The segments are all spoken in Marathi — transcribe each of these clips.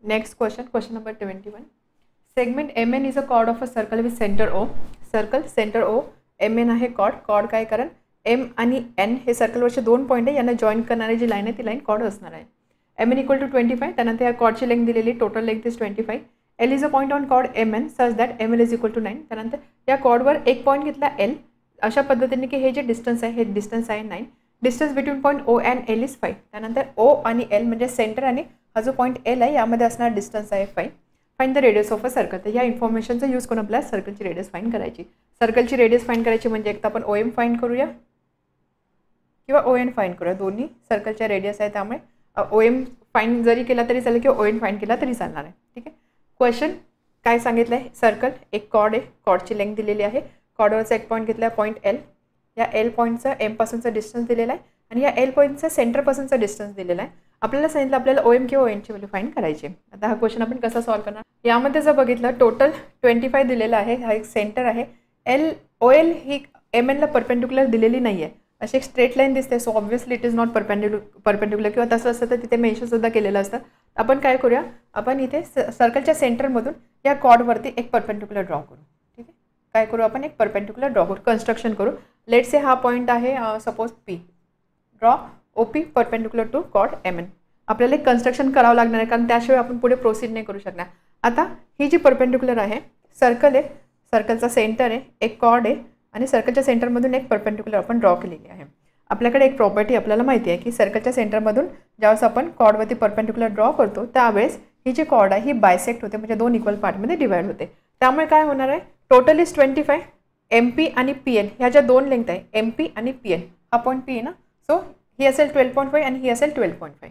Next question, question number 21. Segment MN is a chord of a circle with center O. Circle center O, MN आहे chord. chord काय कारण M आणि N हे सर्कलवरचे दोन पॉईंट आहे, यांना जॉईन करणारी जी लाईन आहे ती लाईन chord असणार आहे. MN equal to 25. त्यानंतर या chordची लेंथ दिलेली, total length is 25. L is a point on chord MN such that ML is equal to 9. त्यानंतर या chordवर एक पॉईंट घेतला L अशा पद्धतीने की हे जे डिस्टन्स आहे हे डिस्टन्स आहे 9. Distance between point O and L is 5. त्यानंतर O आणि L म्हणजे सेंटर आणि हा जो पॉईंट L आहे यामध्ये असणार डिस्टन्स आहे 5. Find the radius of a circle. तर या इन्फॉर्मेशनचा यूज करून आपल्याला सर्कलची रेडियस फाइंड करायची. सर्कलची रेडियस फाइंड करायची म्हणजे एक तर आपण OM फाइंड करूया किंवा ON फाइंड करूया. दोन्ही सर्कलच्या रेडियस आहे, त्यामुळे OM फाइंड जरी केला तरी चालेल किंवा ON फाइंड केला तरी चालणार आहे. ठीक आहे. क्वेश्चन काय सांगितलं आहे, सर्कल एक कॉर्ड आहे, कॉर्डची लेंथ दिलेली आहे, कॉर्डवरचा एक पॉईंट घेतला आहे पॉईंट L. या L पॉईंटचा M पासूनचा डिस्टन्स दिलेला आहे आणि या L पॉईंटचा सेंटरपासूनचा डिस्टन्स दिलेला आहे. आपल्याला सांगितलं आपल्याला OM किंवा ON ची व्हॅल्यू फाइंड करायची. आता हा क्वेश्चन आपण कसा सॉल्व्ह करणार, यामध्ये जर बघितलं टोटल 25 दिलेला आहे, हा एक सेंटर आहे. OL ही MN ला परपेंडिक्युलर दिलेली नाही आहे, अशी एक स्ट्रेट लाईन दिसते. So obviously it is not perpendicular किंवा तसं असतं तर तिथे मेन्शन सुद्धा केलेलं असतं. आपण काय करूया, आपण इथे सर्कलच्या सेंटरमधून या कॉर्डवरती एक परपेंडिक्युलर ड्रॉ करू. ठीक आहे. काय करू, आपण एक परपेंडिक्युलर ड्रॉ करू, कन्स्ट्रक्शन करू. लेट्स से हा पॉईंट आहे suppose P. Draw OP perpendicular to chord MN. आपल्याला एक कन्स्ट्रक्शन करावं लागणार आहे, कारण त्याशिवाय आपण पुढे प्रोसीड नाही करू शकणार. आता ही जी परपेंडिक्युलर आहे, सर्कल आहे, सर्कलचा सेंटर आहे, एक कॉर्ड आहे आणि सर्कलच्या सेंटरमधून एक परपेंडिक्युलर आपण ड्रॉ केलेली आहे. आपल्याकडे एक प्रॉपर्टी आपल्याला माहिती आहे की सर्कलच्या सेंटरमधून ज्यावेळेस आपण कॉर्डवरती परपेंडिक्युलर ड्रॉ करतो त्यावेळेस ही जी कॉर्ड आहे ही बायसेक्ट होते, म्हणजे दोन इक्वल पार्टमध्ये डिवाइड होते. त्यामुळे काय होणार आहे, टोटल इज 25. MP आणि PN ह्या ज्या दोन लेंथ आहे, MP आणि PN, हा पॉईंट P आहे ना, सो ही असेल 12.5 आणि ही असेल 12.5.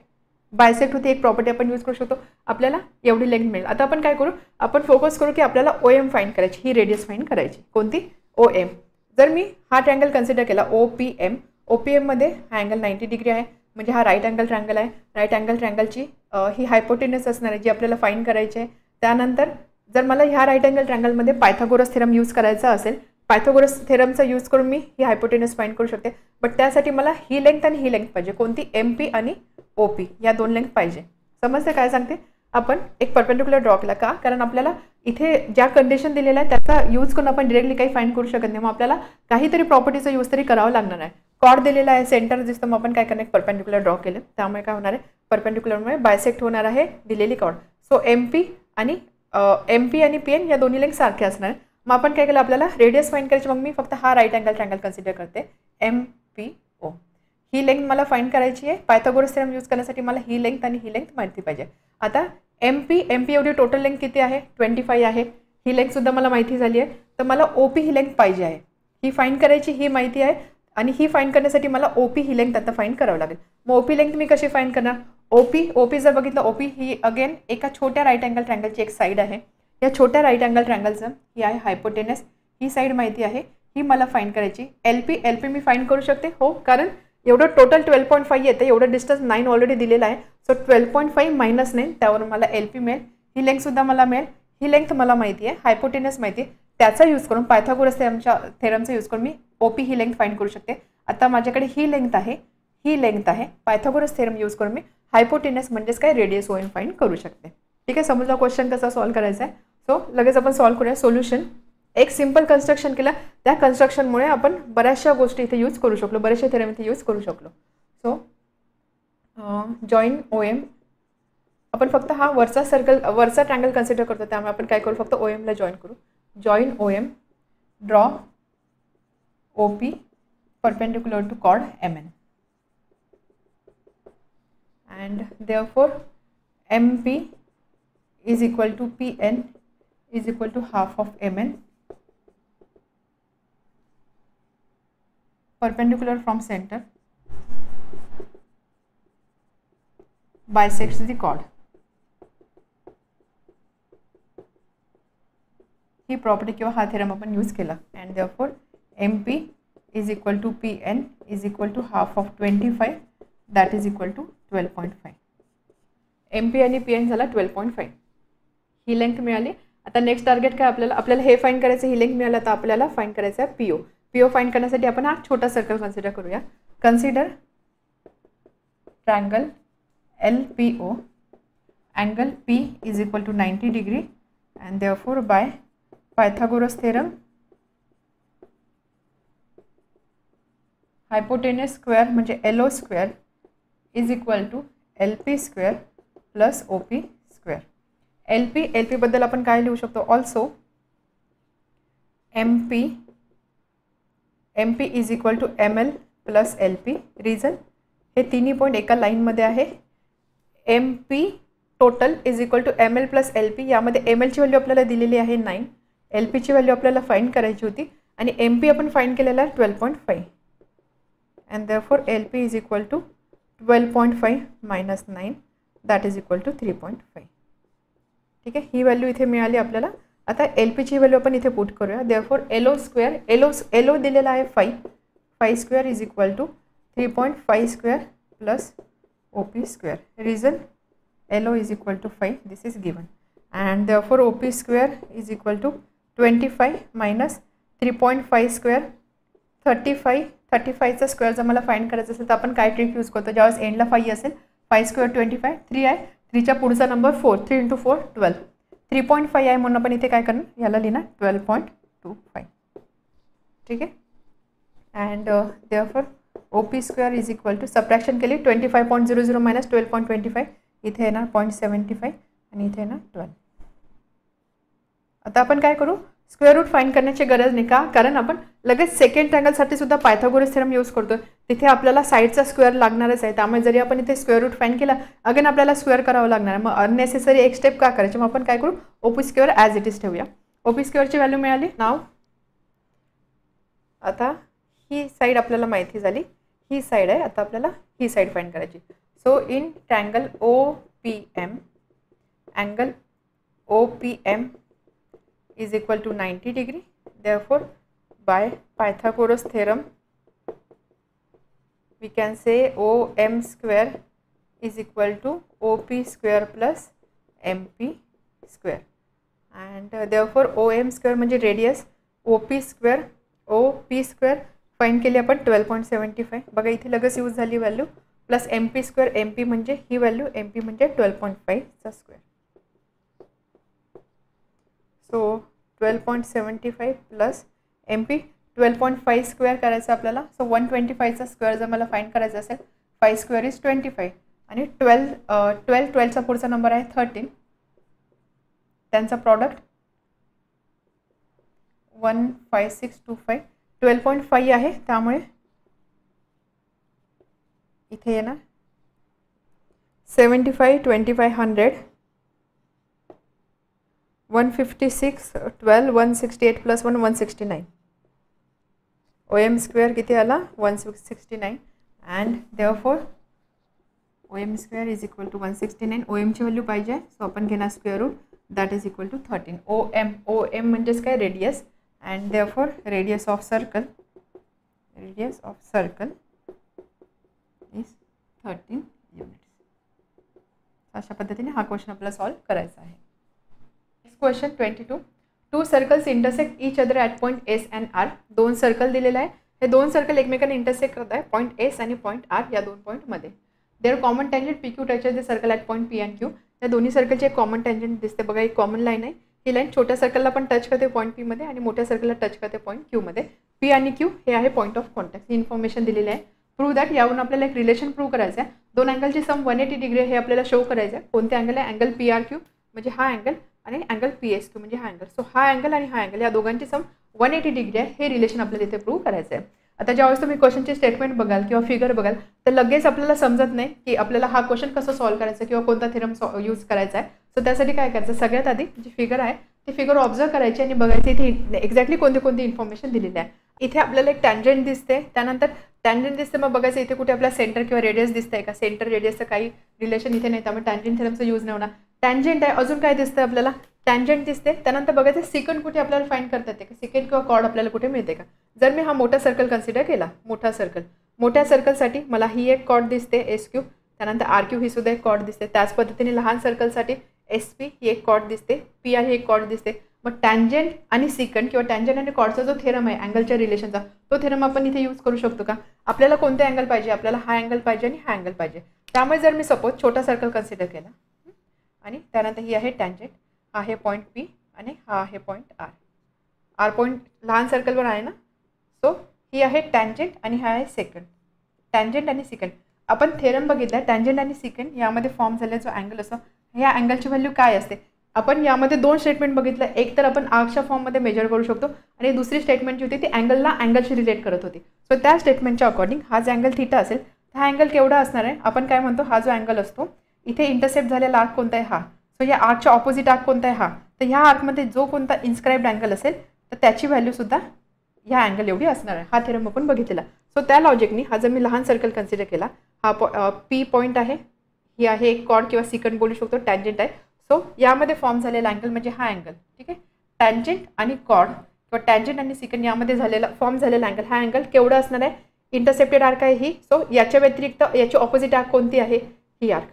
बायसेक्ट होती एक प्रॉपर्टी आपण यूज करू शकतो, आपल्याला एवढी लेंथ मिळेल. आता आपण काय करू, आपण फोकस करू की आपल्याला OM फाइंड करायची, ही रेडियस फाइंड करायची. कोणती, OM. जर मी हा ट्रँगल कन्सिडर केला OPM, OPM मध्ये हा अँगल 90 डिग्री आहे, म्हणजे हा राईट अँगल ट्रँगल आहे. राईट अँगल ट्रँगलची ही हायपोटेनस असणार आहे जी आपल्याला फाइंड करायची आहे. त्यानंतर जर मला ह्या राईट अँगल ट्रँगलमध्ये पायथागोरस थेरम यूज करायचा असेल, पायथागोरस थेरमचा यूज करून मी ही हायपोटेनस फाइंड करू शकते. बट त्यासाठी मला ही लेंथ आणि ही लेंथ पाहिजे, कोणती, MP आणि OP या दोन लेंथ पाहिजे. समजते काय सांगते, आपण एक परपेंडिक्युलर ड्रॉ केला का, कारण आपल्याला इथे ज्या कंडिशन दिलेल्या आहे त्याचा यूज करून आपण डिरेक्टली काही फाइंड करू शकत नाही, मग आपल्याला काहीतरी प्रॉपर्टीचा यूज तरी करावा लागणार आहे. कॉर्ड दिलेला आहे, सेंटर दिसतं, मग आपण काय करणार, परपेंडिक्युलर ड्रॉ केलं, त्यामुळे काय होणार आहे, परपेंडिक्युलरमुळे बायसेक्ट होणार आहे दिलेली कॉर्ड. सो MP आणि PN या दोन्ही लेंथ सारख्या असणार आहे. मग आपण काय केलं, आपल्याला रेडियस फाइंड करायची, मग मी फक्त हा राईट अँगल ट्रँगल कन्सिडर करते, MPO. ही लेंथ मला फाइंड करायची आहे. पायथागोरस थेरम यूज करण्यासाठी मला ही लेंथ आणि ही लेंथ माहिती पाहिजे. आता MP एवढी टोटल लेंथ किती आहे, 25 आहे. ही लेंथ सुद्धा मला माहिती झाली आहे. तर मला OP ही लेंथ पाहिजे आहे, ही फाइंड करायची, ही माहिती आहे. आणि ही फाइंड करण्यासाठी मला OP ही लेंथ आता फाइंड करावं लागेल. मग OP लेंथ मी कशी फाइंड करणार, OP जर बघितलं, OP ही अगेन एका छोट्या राईट अँगल ट्रँगलची एक साईड आहे. या छोट्या राईट अँगल ट्रँगलचं ही आहे हायपोटेनस, ही साईड माहिती आहे, ही मला फाइंड करायची. LP मी फाइंड करू शकते, हो, कारण एवढं टोटल 12.5 येते, एवढं डिस्टन्स 9 ऑलरेडी दिलेला आहे. सो 12.5 मायनस 9, त्यावर मला LP मिळेल. ही लेंथसुद्धा मला मिळेल, ही लेंथ मला माहिती आहे, हायपोटेनस माहिती आहे, त्याचा यूज करून पायथागोरस थेरमचा यूज करून मी OP ही लेंथ फाइंड करू शकते. आता माझ्याकडे ही लेंथ आहे, ही लेंथ आहे, पायथागोरस थेरम यूज करून मी हायपोटेनस म्हणजेच काय रेडियस OM फाइंड करू शकते. ठीक आहे. समजला क्वेश्चन कसा सॉल्व्ह करायचा आहे. सो लगेच आपण सॉल्व्ह करूया. सोल्युशन, एक सिंपल कन्स्ट्रक्शन केलं, त्या कन्स्ट्रक्शनमुळे आपण बऱ्याचशा गोष्टी इथे यूज करू शकलो, बरेचसे थेरम इथे यूज करू शकलो. सो जॉईन OM, आपण फक्त हा वरचा ट्रँगल कन्सिडर करतो, त्यामुळे आपण काय करू, फक्त OM ला जॉईन करू. Join OM, draw OP perpendicular to chord MN, and therefore MP is equal to PN is equal to half of MN, perpendicular from center, bisects the chord. He property किंवा हा थेरम आपण यूज केला, and therefore MP is equal to PN is equal to half of 25, that is equal to 12.5. MP आणि PN झाला 12.5. ही लेंथ मिळाली. आता नेक्स्ट टार्गेट काय, आपल्याला हे फाइंड करायचं, ही लेंथ मिळालं, तर आपल्याला फाइंड करायचं आहे PO फाइंड करण्यासाठी आपण हा छोटा सर्कल कन्सिडर करूया. Consider triangle LPO angle P is equal to 90 degree and therefore by Pythagoras theorem hypotenuse square म्हणजे LO square is equal to LP square plus OP square. LP बद्दल आपण काय लिहू शकतो also MP is equal to ML plus LP. Reason हे तिन्ही पॉईंट एका लाईनमध्ये आहे. MP total is equal to ML plus LP. यामध्ये ML ची व्हॅल्यू आपल्याला दिलेली आहे 9, LP ची व्हॅल्यू आपल्याला फाइंड करायची होती आणि MP आपण फाइंड केलेला आहे 12.5 and therefore LP is equal to 12.5 minus 9 that is equal to 3.5. ठीक आहे, ही व्हॅल्यू इथे मिळाली आपल्याला. आता LP ची व्हॅल्यू आपण इथे पुट करूया. therefore LO स्क्वेअर LO दिलेला आहे 5 square is equal to 3.5 square plus OP square. Reason LO is equal to 5, this is given, and therefore OP square is equal to 25 minus 3.5 square 35. 35 चा स्क्वेअर जर मला फाइंड करायचं असेल तर आपण काय ट्रिक यूज करतो, ज्यावेळेस एंडला 5 असेल 5 स्क्वेअर 25, 3 आहे 3 च्या पुढचा नंबर 4, 3 × 4 12, 3.5 आहे म्हणून आपण इथे काय करणार, याला लिहिणार 12.25. ठीक आहे, and therefore OP square is equal to subtraction केली 25.00 minus 12.25, इथे येणार 0.75 आणि इथे येणार 12. आता आपण काय करू, स्क्वेअर रूट फाइंड करण्याची गरज नाही का, कारण आपण लगेच सेकंड ट्रायंगलसाठी सुद्धा पायथागोरस थेरम यूज करतो. तिथे आपल्याला साईडचा स्क्वेअर लागणारच आहे. त्यामुळे जरी आपण इथे स्क्वेअर रूट फाइंड केला अगेन आपल्याला स्क्वेअर करावं लागणार आहे. मग अननेसेसरी एक स्टेप का करायची, मग आपण काय करू, OP square as it is ठेवूया. OP स्क्वेअरची व्हॅल्यू मिळाली. नाव आता ही साईड आपल्याला माहिती झाली, ही साइड आहे. आता आपल्याला ही साइड फाइंड करायची. So in triangle OPM angle OPM is equal to 90 degree. Therefore by Pythagoras theorem we can say OM square is equal to OP square plus MP square, and therefore OM square म्हणजे रेडियस, OP square फाइंड केली आपण 12.75. बघा इथे लगेच यूज झाली value, plus MP square, MP म्हणजे ही व्हॅल्यू, MP म्हणजे 12.5 चा square. So 12.75 plus MP 12.5 square करायचं आपल्याला. सो 125 चा स्क्वेअर जर मला फाइंड करायचा असेल 5 स्क्वेअर इज 25 आणि 12 चा पुढचा नंबर आहे 13, त्यांचा प्रॉडक्ट 15625. 12.5 आहे त्यामुळे इथे येणार 75 25 100 156 12 168 प्लस 1 169. OM स्क्वेअर किती आला 169 and therefore OM square is equal to 169. OM ची व्हॅल्यू पाहिजे, सो आपण घेणार square root, that is equal to 13. OM म्हणजेच काय, radius, and therefore radius of circle is 13 units. अशा पद्धतीने हा क्वेश्चन आपल्याला सॉल्व करायचा आहे. Next question 22. Two circles intersect each other at point S and R. दोन सर्कल दिलेला आहे, हे दोन सर्कल एकमेकांना इंटरसेक्ट करत आहे पॉईंट S आणि पॉईंट R या दोन पॉईंटमध्ये. Their common tangent PQ touches the circle at point P and Q. या दोन्ही सर्कलचे एक कॉमन टँजंट दिसते बघा, एक कॉमन लाईन आहे. ही लाईन छोट्या सर्कलला पण टच करते पॉईंट P मध्ये आणि मोठ्या सर्कलला टच करते पॉईंट Q मध्ये. P आणि Q हे आहे point of contact. He information दिलेली आहे. प्रूव्ह दॅट, यावरून आपल्याला एक रिलेशन प्रूव्ह करायचं आहे. दोन अँगलची सम 180 डिग्री हे आपल्याला शो करायचं आहे. कोणते अँगल आहे, अँगल PRQ म्हणजे हा अँगल आणि अँगल PSQ म्हणजे हा अँगल. सो हा अँगल आणि हा अँगल या दोघांची सम 180 डिग्री आहे. हे रिलेशन आपल्याला इथे प्रूव्ह करायचं आहे. आता ज्यावेळेस तुम्ही क्वेश्चनचे स्टेटमेंट बघाल किंवा फिगर बघाल तर लगेच आपल्याला समजत नाही की आपल्याला हा क्वेश्चन कसं सॉल्व्ह करायचा किंवा कोणता थेरम यूज करायचा आहे. सो त्यासाठी काय करायचं, सगळ्यात आधी जी फिगर आहे ती फिगर ऑब्झर्व करायची आणि बघायची इथे एक्झॅक्टली कोणती कोणती इन्फॉर्मेशन दिलेली आहे. इथे आपल्याला एक टँजंट दिसते, त्यानंतर टँजंट दिसते, मग बघायचं इथे कुठे आपल्याला सेंटर किंवा रेडियस दिसतंय का. सेंटर रेडियसचं काही रिलेशन इथे नाही, त्यामुळे टँजंट थेरमचा यूज नाही होणार. टँजंट आहे, अजून काय दिसतं आपल्याला, टँजंट दिसते. त्यानंतर बघायचं सिकंड कुठे आपल्याला फाइंड करता येते का, सिकंड किंवा कॉर्ड आपल्याला कुठे मिळते का. जर मी हा मोठा सर्कल कन्सिडर केला, मोठ्या सर्कलसाठी मला ही एक कॉर्ड दिसते SQ, त्यानंतर RQ ही सुद्धा एक कॉर्ड दिसते. त्याच पद्धतीने लहान सर्कलसाठी SP ही एक कॉर्ड दिसते, PR ही एक कॉर्ड दिसते. मग टँजंट आणि सिकंड किंवा टँजंट आणि कॉर्डचा जो थेरम आहे अँगलच्या रिलेशनचा, तो थेरम आपण इथे यूज करू शकतो का. आपल्याला कोणते अँगल पाहिजे, आपल्याला हा अँगल पाहिजे आणि हा अँगल पाहिजे. त्यामुळे जर मी सपोज छोटा सर्कल कन्सिडर केला आणि त्यानंतर ही आहे टँजंट. हा आहे पॉईंट पी आणि हा आहे पॉईंट आर. आर पॉईंट लहान सर्कलवर आहे ना. सो ही आहे टँजंट आणि हा आहे सेकंड. टँजंट आणि सेकंड आपण थेरम बघितला. टँजंट आणि सेकंड यामध्ये फॉर्म झालेला जो अँगल असतो ह्या अँगलची व्हॅल्यू काय असते. आपण यामध्ये 2 स्टेटमेंट बघितलं. एक तर आपण आर्कच्या फॉर्ममध्ये मेजर करू शकतो आणि दुसरी स्टेटमेंट जी होती ती अँगलशी रिलेट करत होती. सो त्या स्टेटमेंटच्या अकॉर्डिंग हा जो अँगल थीटा असेल हा अँगल केवढा असणार आहे. आपण काय म्हणतो हा जो अँगल असतो इथे इंटरसेप्ट झालेला आर्क कोणता आहे हा. सो या आर्कच्या ऑपोजिट आर्क कोणता आहे हा. तर ह्या आर्कमध्ये जो कोणता इन्स्क्राइब्ड अँगल असेल तर त्याची व्हॅल्यूसुद्धा ह्या अँगल एवढी असणार आहे. हा थेरम आपण बघितलेला. सो त्या लॉजिकनी हा जर मी लहान सर्कल कन्सिडर केला. हा पी पॉईंट आहे. ही आहे एक कॉर्ड किंवा सिकंड बोलू शकतो. टँजंट आहे. सो यामध्ये फॉर्म झालेला अँगल म्हणजे हा अँगल. ठीक आहे. टँजंट आणि कॉर्ड किंवा टँजंट आणि सिकंड यामध्ये फॉर्म झालेला अँगल हा अँगल केवढा असणार आहे. इंटरसेप्टेड आर्क आहे ही. सो याच्या व्यतिरिक्त याची ऑपोजिट आर्क कोणती आहे ही आर्क.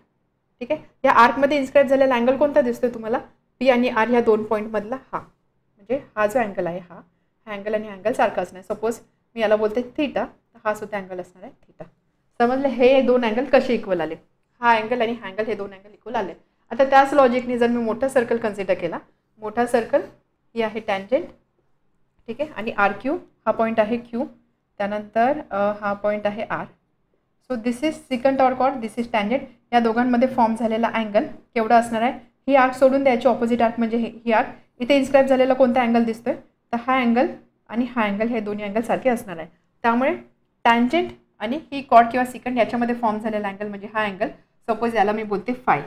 ठीक आहे. या आर्कमध्ये इन्स्क्राईब झालेला अँगल कोणता दिसतोय तुम्हाला पी आणि आर ह्या 2 पॉईंटमधला हा. म्हणजे हा जो अँगल आहे हा अँगल आणि अँगल सारखा असणार. सपोज मी याला बोलते थीटा तर हा सुद्धा अँगल असणार आहे थीटा. समजलं. हे 2 अँगल कसे इक्वल आले. हा अँगल आणि हा अँगल हे 2 अँगल इक्वल आले. आता त्याच लॉजिकने जर मी मोठा सर्कल कन्सिडर केला. मोठा सर्कल ही आहे टँजंट. ठीक आहे. आणि आर क्यू हा पॉईंट आहे क्यू. त्यानंतर हा पॉईंट आहे R. So this is secant or chord. This is tangent. या दोघांमध्ये फॉर्म झालेला अँगल केवढा असणार आहे. ही आर्क सोडून द्यायची ऑपोजिट आर्क म्हणजे ही आर्क. इथे इन्स्क्राईब झालेला कोणता अँगल दिसतोय तर हा अँगल आणि हा अँगल हे दोन्ही अँगल सारखे असणार आहे. त्यामुळे टँजंट आणि ही कॉर्ड किंवा सिकंड याच्यामध्ये फॉर्म झालेला अँगल म्हणजे हा अँगल. सपोज याला मी बोलते फाय.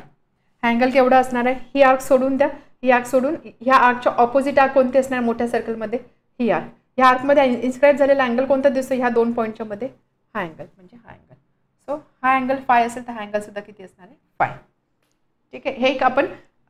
हा अँगल केवढा असणार आहे. ही आर्क सोडून द्या. ही आर्क सोडून ह्या आर्कच्या ऑपोजिट आर्क कोणते असणार मोठ्या सर्कलमध्ये ही आर्क. ह्या आर्कमध्ये इन्स्क्राईब झालेला अँगल कोणता दिसतो ह्या 2 पॉईंटच्या मध्ये हा अँगल म्हणजे हा अँगल. सो हा अँगल फाय असेल तर हा अँगल सुद्धा किती असणार आहे फाय. ठीक आहे. हे एक आपण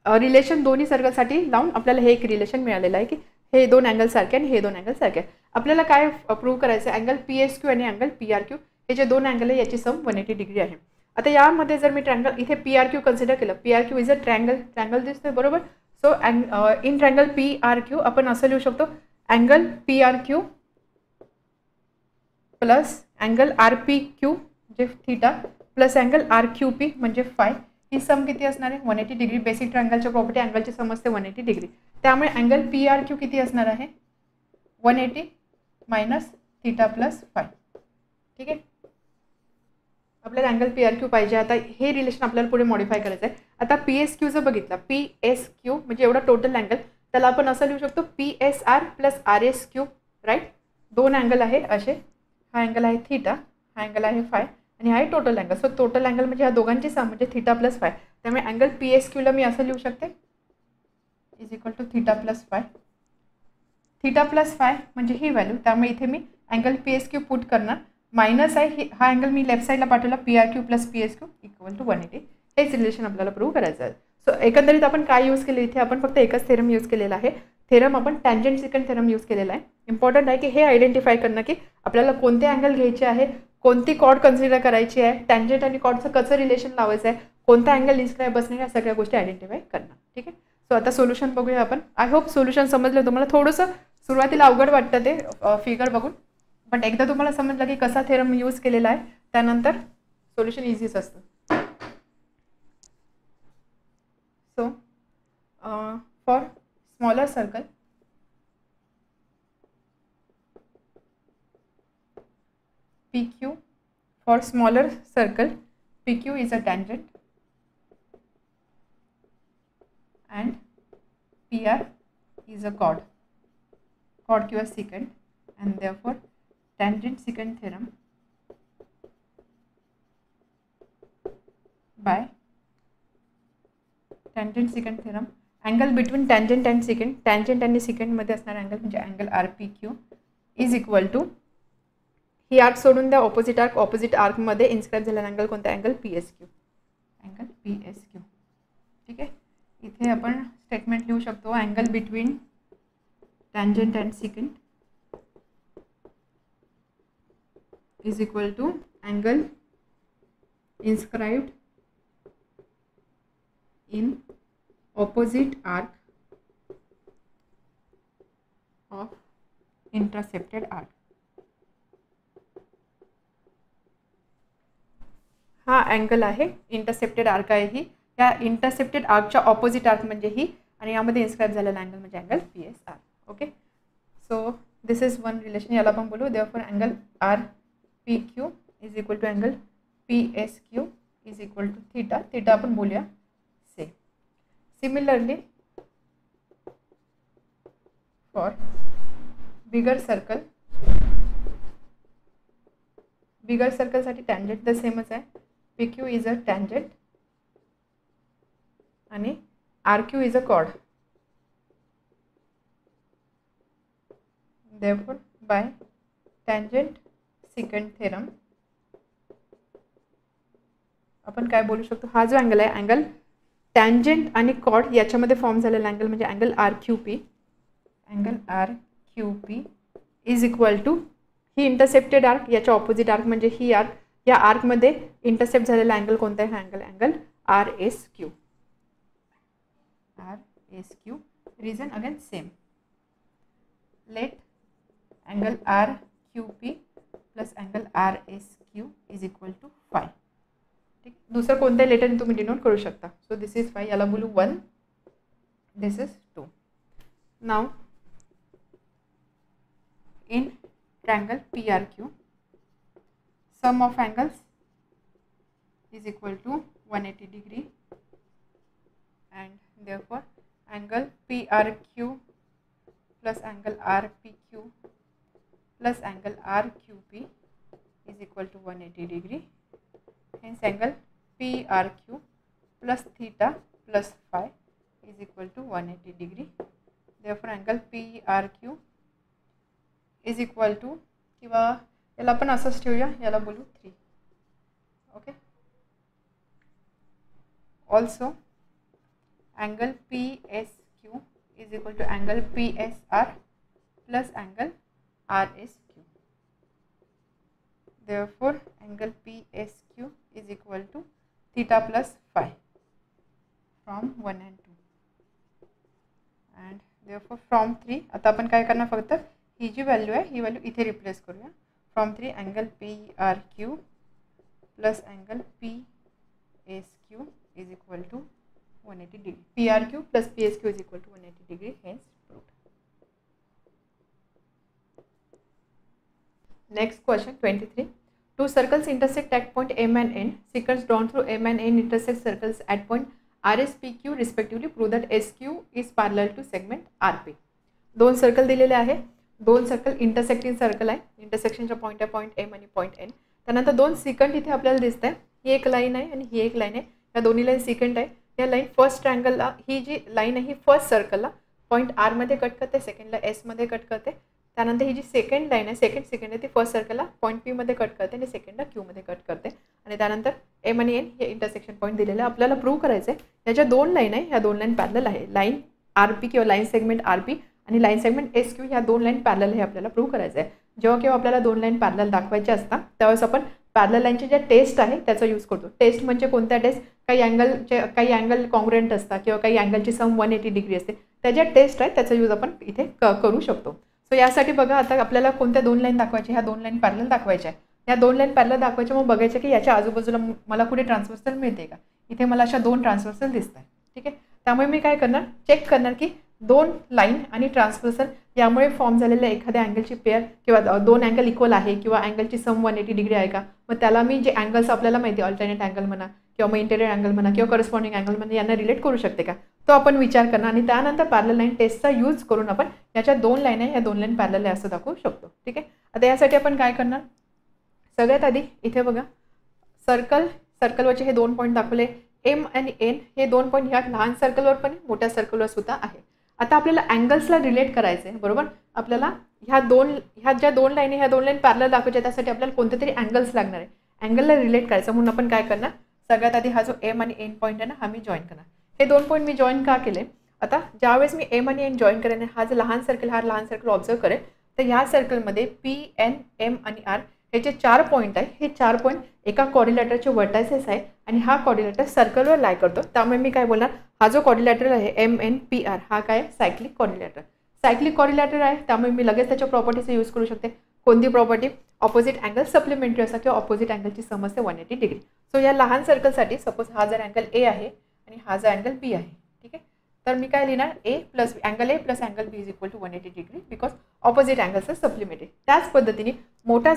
रिलेशन दोन्ही सर्कलसाठी लावून आपल्याला हे एक रिलेशन मिळालेलं आहे की हे 2 अँगल सारखे आणि हे 2 अँगल सारखे. आपल्याला काय प्रूव्ह करायचं आहे. अँगल पी एस क्यू आणि अँगल पी आर क्यू हे जे 2 अँगल आहे याची सम 180 डिग्री आहे. आता यामध्ये जर मी ट्रँगल इथे पी आर क्यू कन्सिडर केलं. P R Q is a triangle दिसतोय बरोबर. So in triangle P R Q आपण असं लिहू शकतो angle P R Q plus angle R P Q म्हणजे theta plus angle R Q P म्हणजे फाय. ही सम किती असणार आहे 180 डिग्री. बेसिक ट्रँगलच्या प्रॉपर्टी अँगलची सम असते 180 डिग्री. त्यामुळे अँगल पी आर क्यू किती असणार आहे 180 मायनस थीटा प्लस फाय. ठीक आहे. आपल्याला अँगल पी आर क्यू पाहिजे. आता हे रिलेशन आपल्याला पुढे मॉडिफाय करायचं आहे. आता पी एस क्यू जर बघितलं पी एस क्यू म्हणजे एवढा टोटल अँगल त्याला आपण असं लिहू शकतो P S R plus R S Q. Right. 2 angle आहे असे. हा अँगल आहे थीटा. हा अँगल आहे फाय आणि हा आहे total angle. So total angle म्हणजे ह्या दोघांची सम म्हणजे थीटा प्लस फाय. त्यामुळे अँगल पी एस क्यूला मी असं लिहू शकते is equal to theta plus phi. Theta plus phi म्हणजे ही व्हॅल्यू. त्यामुळे इथे मी angle P S Q put करणार. मायनस आहे हा अँगल मी लेफ्ट साईडला पाठवला P R Q plus P S Q equal to 180. हेच रिलेशन आपल्याला प्रूव्ह करायचं आहे. सो एकंदरीत आपण काय यूज केलं इथे आपण फक्त एकच थेरम यूज केलेला आहे. थेरम आपण टँजंट सेकंड थेरम यूज केलेला आहे. इम्पॉर्टंट आहे की हे आयडेंटिफाय करणं की आपल्याला कोणते अँगल घ्यायचे आहे. कोणती कॉर्ड कन्सिडर करायची आहे. टँजंट आणि कॉर्डचं कसं रिलेशन लावायचं आहे. कोणता अँगल इन्स्क्राईब बसणार या सगळ्या गोष्टी आयडेंटिफाय करणं. ठीक आहे. सो आता सोल्युशन बघूया आपण. आय होप सोल्युशन समजलं तुम्हाला. थोडंसं सुरुवातीला अवघड वाटतं ते फिगर बघून. पण एकदा तुम्हाला समजलं की कसा थेरम यूज केलेला आहे त्यानंतर सोल्युशन इझीच असतं. So for smaller circle PQ, for smaller circle PQ is a tangent and PR is a chord Q secant, and therefore tangent secant theorem by tangent secant theorem angle between tangent and secant मध्ये असणारा अँगल म्हणजे angle RPQ is equal to ही आर्क सोडून द्या ऑपोजिट आर्कमध्ये इन्स्क्राईब झालेला अँगल कोणता अँगल पी एस क्यू. ठीक आहे. इथे आपण स्टेटमेंट लिहू शकतो angle between tangent and secant is equal to angle inscribed in opposite arc of intercepted arc. हा अँगल आहे इंटरसेप्टेड आर्क आहे ही. या इंटरसेप्टेड आर्कच्या ऑपोजिट आर्क म्हणजे ही, आणि यामध्ये इन्स्क्राईब झालेला अँगल म्हणजे angle PSR. Okay, so this is one relation, याला आपण बोलू therefore angle RPQ is equal to angle PSQ is equal to theta. Theta आपण बोलूया से. सिमिलरली फॉर बिगर सर्कलसाठी टँजंट द सेमच आहे. PQ इज अ टँजंट आणि RQ is a chord. Therefore, by tangent secant theorem आपण काय बोलू शकतो, हा जो अँगल आहे अँगल टँजंट आणि कॉर्ड याच्यामध्ये फॉर्म झालेला अँगल म्हणजे angle RQP. Angle RQP is equal to ही इंटरसेप्टेड आर्क याच्या ऑपोजिट आर्क म्हणजे ही आर्क, या आर्कमध्ये इंटरसेप्ट झालेला अँगल कोणता आहे, हा angle RSQ. RSQ reason again same. Let angle RQP plus angle RSQ is equal to phi. ठीक, दुसरं कोणत्या लेटरने तुम्ही डिनोट करू शकता. सो दिस इज फाय, याला बोलू 1, दिस इज 2. नाव in triangle PRQ sum of angles is equal to 180 degree and therefore angle PRQ plus angle RPQ plus angle RQP is equal to 180 degree. Hence angle PRQ plus theta plus phi is equal to 180 degree. Therefore angle PRQ is equal to, किंवा याला आपण असंच ठेवूया, याला बोलू 3. Okay, also angle PSQ is equal to angle PSR plus angle RSQ. Therefore angle PSQ is equal to theta plus phi from 1 and 2 and therefore from 3. आता आपण काय करणार, फक्त ही जी व्हॅल्यू आहे ही व्हॅल्यू इथे रिप्लेस करूया. From 3 angle PRQ plus angle PSQ is equal to 180 degree. PRQ plus PSQ is equal to 180 degree, hence proved. Next question 23. Two circles intersect at point M and N. Secants drawn through M and N intersect circles at point RSPQ respectively. Prove that SQ is parallel to segment RP. दोन सर्कल दिलेले आहे, दोन सर्कल इंटरसेक्टिंग सर्कल आहे, इंटरसेक्शनच्या पॉईंट आहे पॉईंट M आणि पॉईंट N. त्यानंतर दोन सिकंट इथे आपल्याला दिसत आहे, ही एक लाईन आहे आणि ही एक लाईन आहे. या दोन्ही लाईन सिकंट आहे. या लाईन फर्स्ट ट्रायंगलला, ही जी लाईन आहे ही फर्स्ट सर्कलला पॉईंट R मध्ये कट करते, सेकंडला S मध्ये कट करते. त्यानंतर ही जी सेकंड लाईन आहे, सेकंड आहे ती फर्स्ट सर्कलला पॉईंट P मध्ये कट करते आणि सेकंडला Q मध्ये कट करते. आणि त्यानंतर M आणि N हे इंटरसेक्शन पॉईंट दिलेले आहे. आपल्याला प्रूव्ह करायचं आहे याच्या दोन लाईन आहे, ह्या दोन लाईन पॅरलल आहे. लाईन RP किंवा लाईन सेगमेंट RP आणि लाईन सेगमेंट SQ ह्या दोन लाईन पॅरलल हे आपल्याला प्रूव्ह करायचं आहे. जेव्हा केव्हा आपल्याला दोन लाईन पॅरलल दाखवायच्या असतात त्यावेळेस आपण पॅरलल लाईनचे जे टेस्ट आहे त्याचा यूज करतो. टेस्ट म्हणजे कोणत्या टेस्ट, काही अँगल कॉन्ग्रुएंट असतात किंवा काही अँगलची सम 180 डिग्री असते, त्याच्या टेस्ट आहे त्याचा यूज आपण इथे करू शकतो. सो यासाठी बघा, आता आपल्याला कोणत्या दोन लाईन दाखवायच्या, ह्या दोन लाईन पॅरलल दाखवायच्या आहे. या दोन लाईन पॅरलल दाखवायच्या, मग बघायचं की याच्या आजूबाजूला मला कुठे ट्रान्सव्हर्सल मिळते का. इथे मला अशा दोन ट्रान्सव्हर्सल दिसत आहे. ठीक आहे, त्यामुळे मी काय करणार, चेक करणार की दोन लाईन आणि ट्रान्सव्हर्सल यामुळे फॉर्म झालेल्या एखाद्या अँगलची पेअर किंवा दोन अँगल इक्वल आहे किंवा अँगलची सम 180 डिग्री आहे का. मग त्याला मी जे अँगल्स आपल्याला माहिती आहे, अल्टरनेट अँगल म्हणा किंवा मग इंटेरियर अँगल म्हणा किंवा करस्पॉन्डिंग अँगल म्हणा, यांना रिलेट करू शकते का, तो आपण विचार करणार. आणि त्यानंतर पॅरलल लाईन टेस्टचा यूज करून आपण याच्या दोन लाईन आहे, ह्या दोन लाईन पॅरलल आहे असं दाखवू शकतो. ठीक आहे, आता यासाठी आपण काय करणार, सगळ्यात आधी इथे बघा सर्कलवरचे हे दोन पॉईंट दाखवले, M आणि N हे दोन पॉईंट ह्या लहान सर्कलवर पण मोठ्या सर्कलवर सुद्धा आहे. आता आपल्याला अँगल्सला रिलेट करायचं आहे, बरोबर. आपल्याला ह्या ज्या दोन लाईन ह्या दोन लाईन पॅरलल दाखवायच्या, त्यासाठी आपल्याला कोणते तरी अँगल्स लागणार आहे. अँगलला रिलेट करायचं म्हणून आपण काय करणार, सगळ्यात आधी हा जो M आणि N पॉईंट आहे ना, हा मी जॉईन करणार. हे दोन पॉईंट मी जॉईन का केले, आता ज्यावेळेस मी M आणि N जॉईन करेन, हा जो लहान सर्कल ऑब्झर्व करेल, तर ह्या सर्कलमध्ये P, N, M आणि R हे जे चार पॉईंट आहे, हे चार पॉईंट एका कॉर्डिलेटरचे व्हर्टायसेस आहे आणि हा कॉर्डिलेटर सर्कलवर लाय करतो. त्यामुळे मी काय बोलणार, हा जो कॉर्डिलेटर आहे MNPR हा काय सायक्लिक कॉर्डिलेटर आहे. त्यामुळे मी लगेच त्याच्या प्रॉपर्टीचा यूज करू शकते. कोणती प्रॉपर्टी, ऑपोजिट अँगल सप्लिमेंटरी असा किंवा ऑपोजिट अँगलची सम असते 180 डिग्री. सो या लहान सर्कलसाठी सपोज हा जर अँगल A आहे आणि हा जो अँगल बी आहे. ठीक आहे, तर मी काय लिहिणार angle A plus angle B is equal to 180 degree because opposite angles are supplemented. त्याच पद्धतीने मोठ्या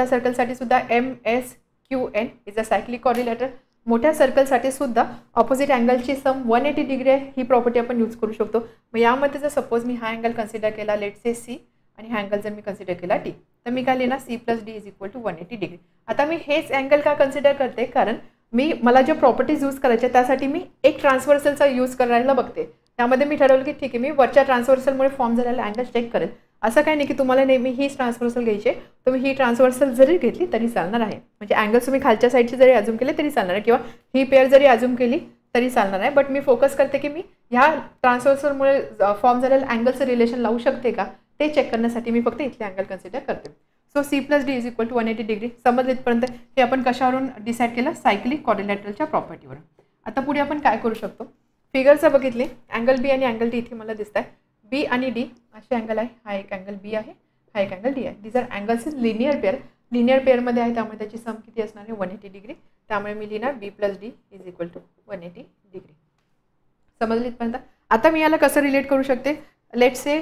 सर्कलसाठी सुद्धा MSQN is a cyclic correlator. मोठ्या सर्कलसाठी सुद्धा ऑपोजिट अँगलची सम 180 डिग्री आहे. ही प्रॉपर्टी आपण यूज करू शकतो. मग यामध्ये जर सपोज मी हा अँगल कन्सिडर केला लेट से सी आणि हा अँगल जर मी कन्सिडर केला डी, तर मी काय लिहिणार C plus D is equal to 180 degree. आता मी हेच अँगल का कन्सिडर करते, कारण मला जे प्रॉपर्टीज यूज करायच्या त्यासाठी मी एक ट्रान्सव्हर्सलचा यूज करायला बघते. त्यामध्ये मी ठरवलं की ठीक आहे, मी वरच्या ट्रान्सव्हर्सलमुळे फॉर्म झालेला अँगल चेक करेल. असं काही नाही की तुम्हाला नेहमी हीच ट्रान्सव्हर्सल घ्यायची, तुम्ही ही ट्रान्सव्हर्सल जरी घेतली तरी चालणार आहे. म्हणजे अँगल्स तुम्ही खालच्या साईडची जरी अजूम केले तरी चालणार आहे, किंवा ही पेअर जरी अजूम केली तरी चालणार आहे. बट मी फोकस करते की मी ह्या ट्रान्सव्हर्सलमुळे फॉर्म झालेल्या अँगलचं रिलेशन लावू शकते का ते चेक करण्यासाठी मी फक्त इथले अँगल कन्सिडर करते. So C plus D is equal to 180 degree. समजलं इथपर्यंत. हे आपण कशावरून डिसाईड केलं, सायक्लिक कॉरिलेटरलच्या प्रॉपर्टीवरून. आता पुढे आपण काय करू शकतो, फिगरचं बघितले अँगल बी आणि अँगल डी इथे मला दिसत आहे. बी आणि डी असे अँगल आहे. हा एक अँगल बी आहे, हा एक अँगल डी आहे. दिस आर अँगल्स इन लिनियर पेअरमध्ये आहे, त्यामुळे त्याची सम किती असणार आहे 180 डिग्री. त्यामुळे मी लिहिणार B plus D is equal to 180 degree. समजलं इथपर्यंत. आता मी याला कसं रिलेट करू शकते, लेट से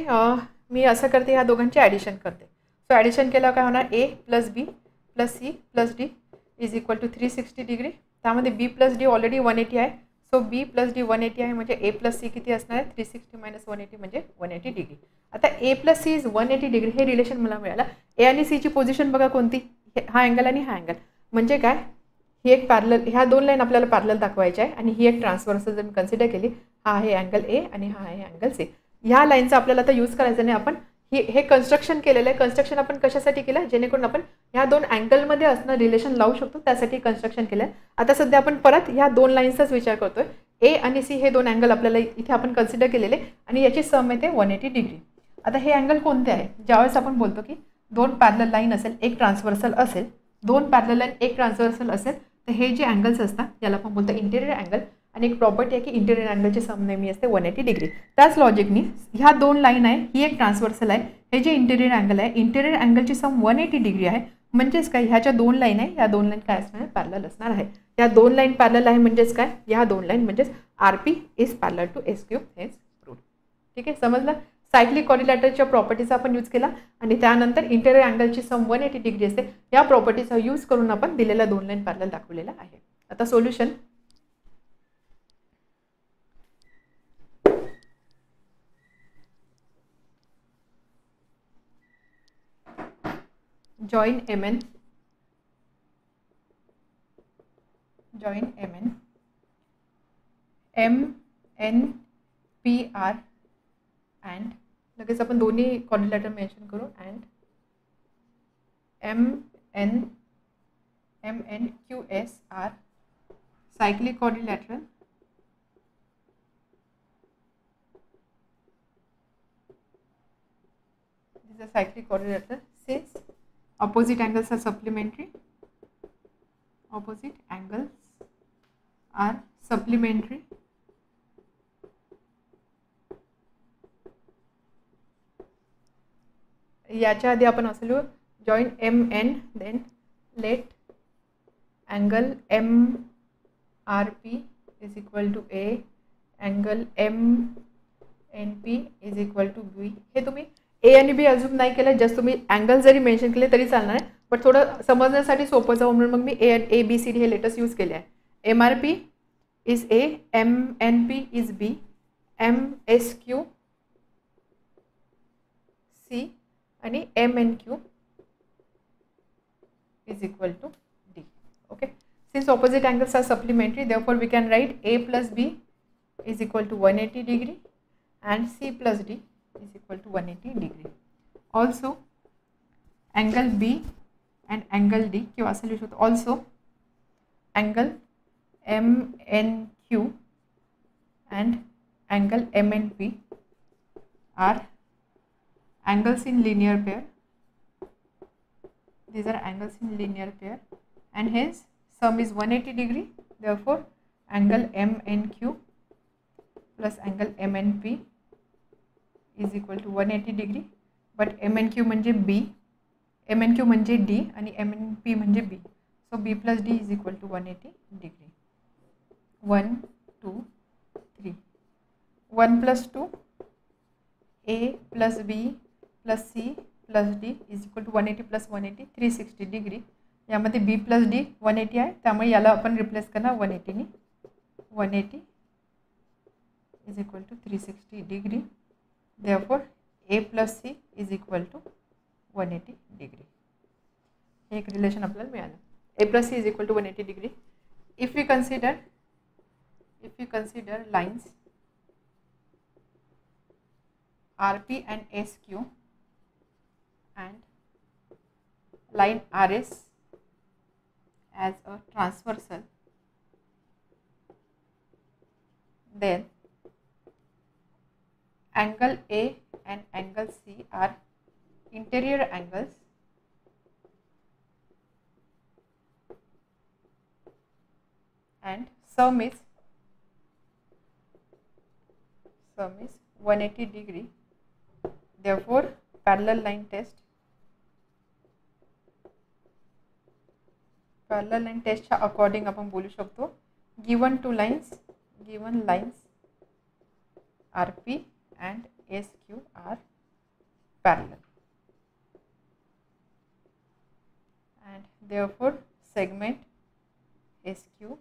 मी असं करते, ह्या दोघांचे ॲडिशन करते. सो ॲडिशन केल्यावर काय होणार, A plus B plus C plus D is equal to 360 degree. त्यामध्ये बी प्लस डी ऑलरेडी 180 आहे. सो बी प्लस डी 180 आहे, म्हणजे ए प्लस सी किती असणार आहे 360 मायनस 180 म्हणजे 180 डिग्री. आता ए प्लस सी इज 180 डिग्री हे रिलेशन मला मिळालं. ए आणि सीची पोझिशन बघा कोणती, हा अँगल आणि हा अँगल. म्हणजे काय, ही एक पॅरलल, ह्या दोन लाईन आपल्याला पॅरलल दाखवायच्या आहे आणि ही एक ट्रान्सव्हर्सल जर मी कन्सिडर केली, हा आहे अँगल ए आणि हा आहे अँगल सी. ह्या लाईनचा आपल्याला आता यूज करायचं नाही. आपण हे कन्स्ट्रक्शन केलेलं आहे. कन्स्ट्रक्शन आपण कशासाठी केलं, जेणेकरून आपण ह्या दोन अँगलमध्ये असणं रिलेशन लावू शकतो, त्यासाठी कन्स्ट्रक्शन केलं आहे. आता सध्या आपण परत ह्या दोन लाईन्सचाच विचार करतोय. ए आणि सी हे दोन अँगल आपल्याला इथे आपण कन्सिडर केलेले आणि याची सम येते 180 डिग्री. आता हे अँगल कोणते आहे, ज्यावेळेस आपण बोलतो की दोन पॅरलल लाईन असेल, एक ट्रान्सव्हर्सल असेल, दोन पॅरलल लाईन एक ट्रान्सव्हर्सल असेल, तर हे जे अँगल्स असतात याला आपण बोलतो इंटेरियर अँगल. आणि एक प्रॉपर्टी आहे की इंटेरियर अँगलची सम नेहमी असते 180 डिग्री. त्याच लॉजिकनी ह्या दोन लाईन आहे, ही एक ट्रान्सव्हर्सल आहे, हे जे इंटेरियर अँगल आहे, इंटेरियर अँगलची सम 180 डिग्री आहे. म्हणजेच काय, ह्याच्या दोन लाईन आहे, या दोन लाईन काय असणार आहे, पॅरलल असणार आहे. या दोन लाईन पॅरलल आहे म्हणजेच काय, या दोन लाईन म्हणजेच RP is parallel to SQ हेच प्रूव्ड. ठीक आहे, समजलं. सायक्लिक कॉरिलेटरच्या प्रॉपर्टीचा आपण यूज केला आणि त्यानंतर इंटेरियर अँगलची सम 180 डिग्री असते. या प्रॉपर्टीचा यूज करून आपण दिलेल्या दोन लाईन पॅरलल दाखवलेला आहे. आता solution, join MN MNPR and लगेच आपण दोन्ही कॉर्डिलेटर मेन्शन करू and MNQS are cyclic quadrilateral this is a cyclic quadrilateral since opposite angles are supplementary. Opposite angles are supplementary. याच्या आधी आपण असं लिहू, join MN then let angle MRP is equal to A, angle MNP is equal to B. हे तुम्ही ए आणि बी अजून नाही केलं, जस्ट तुम्ही अँगल जरी मेन्शन केले तरी चालणार आहे. बट थोडं समजण्यासाठी सोपं जावं म्हणून मग मी ABCD हे लेटेस्ट यूज केले आहे. MRP is A, MNP is B, MSQ C आणि MNQ is equal to D. Okay. Since opposite angles are supplementary, therefore we can write A plus B is equal to 180 degree and C plus D is equal to 180 degree. Also angle B and angle D किंवा असं लिहू शकतो, also angle MNQ and angle MNP are angles in linear pair. These are angles in linear pair and hence sum is 180 degree. Therefore angle MNQ plus angle MNP is equal to 180 degree. But MNQ म्हणजे B, MNQ म्हणजे D आणि MNP म्हणजे B. So B plus D is equal to 180 degree. 1, 2 3 1 + 2 a + b + c + d = 180 + 180 360 degree. यामध्ये b + d 180 आहे, त्यामुळे याला आपण रिप्लेस करणार 180 ने. 180 = 360 degree. Therefore a + c = 180 degree. हे एक रिलेशन आपल्याला मिळालं. a + c = 180 degree. If we consider lines RP and SQ and line RS as a transversal, then angle A and angle C are interior angles and sum is 180 degree. Therefore parallel line test च्या अकॉर्डिंग आपण बोलू शकतो given lines RP and SQ are parallel and therefore segment SQ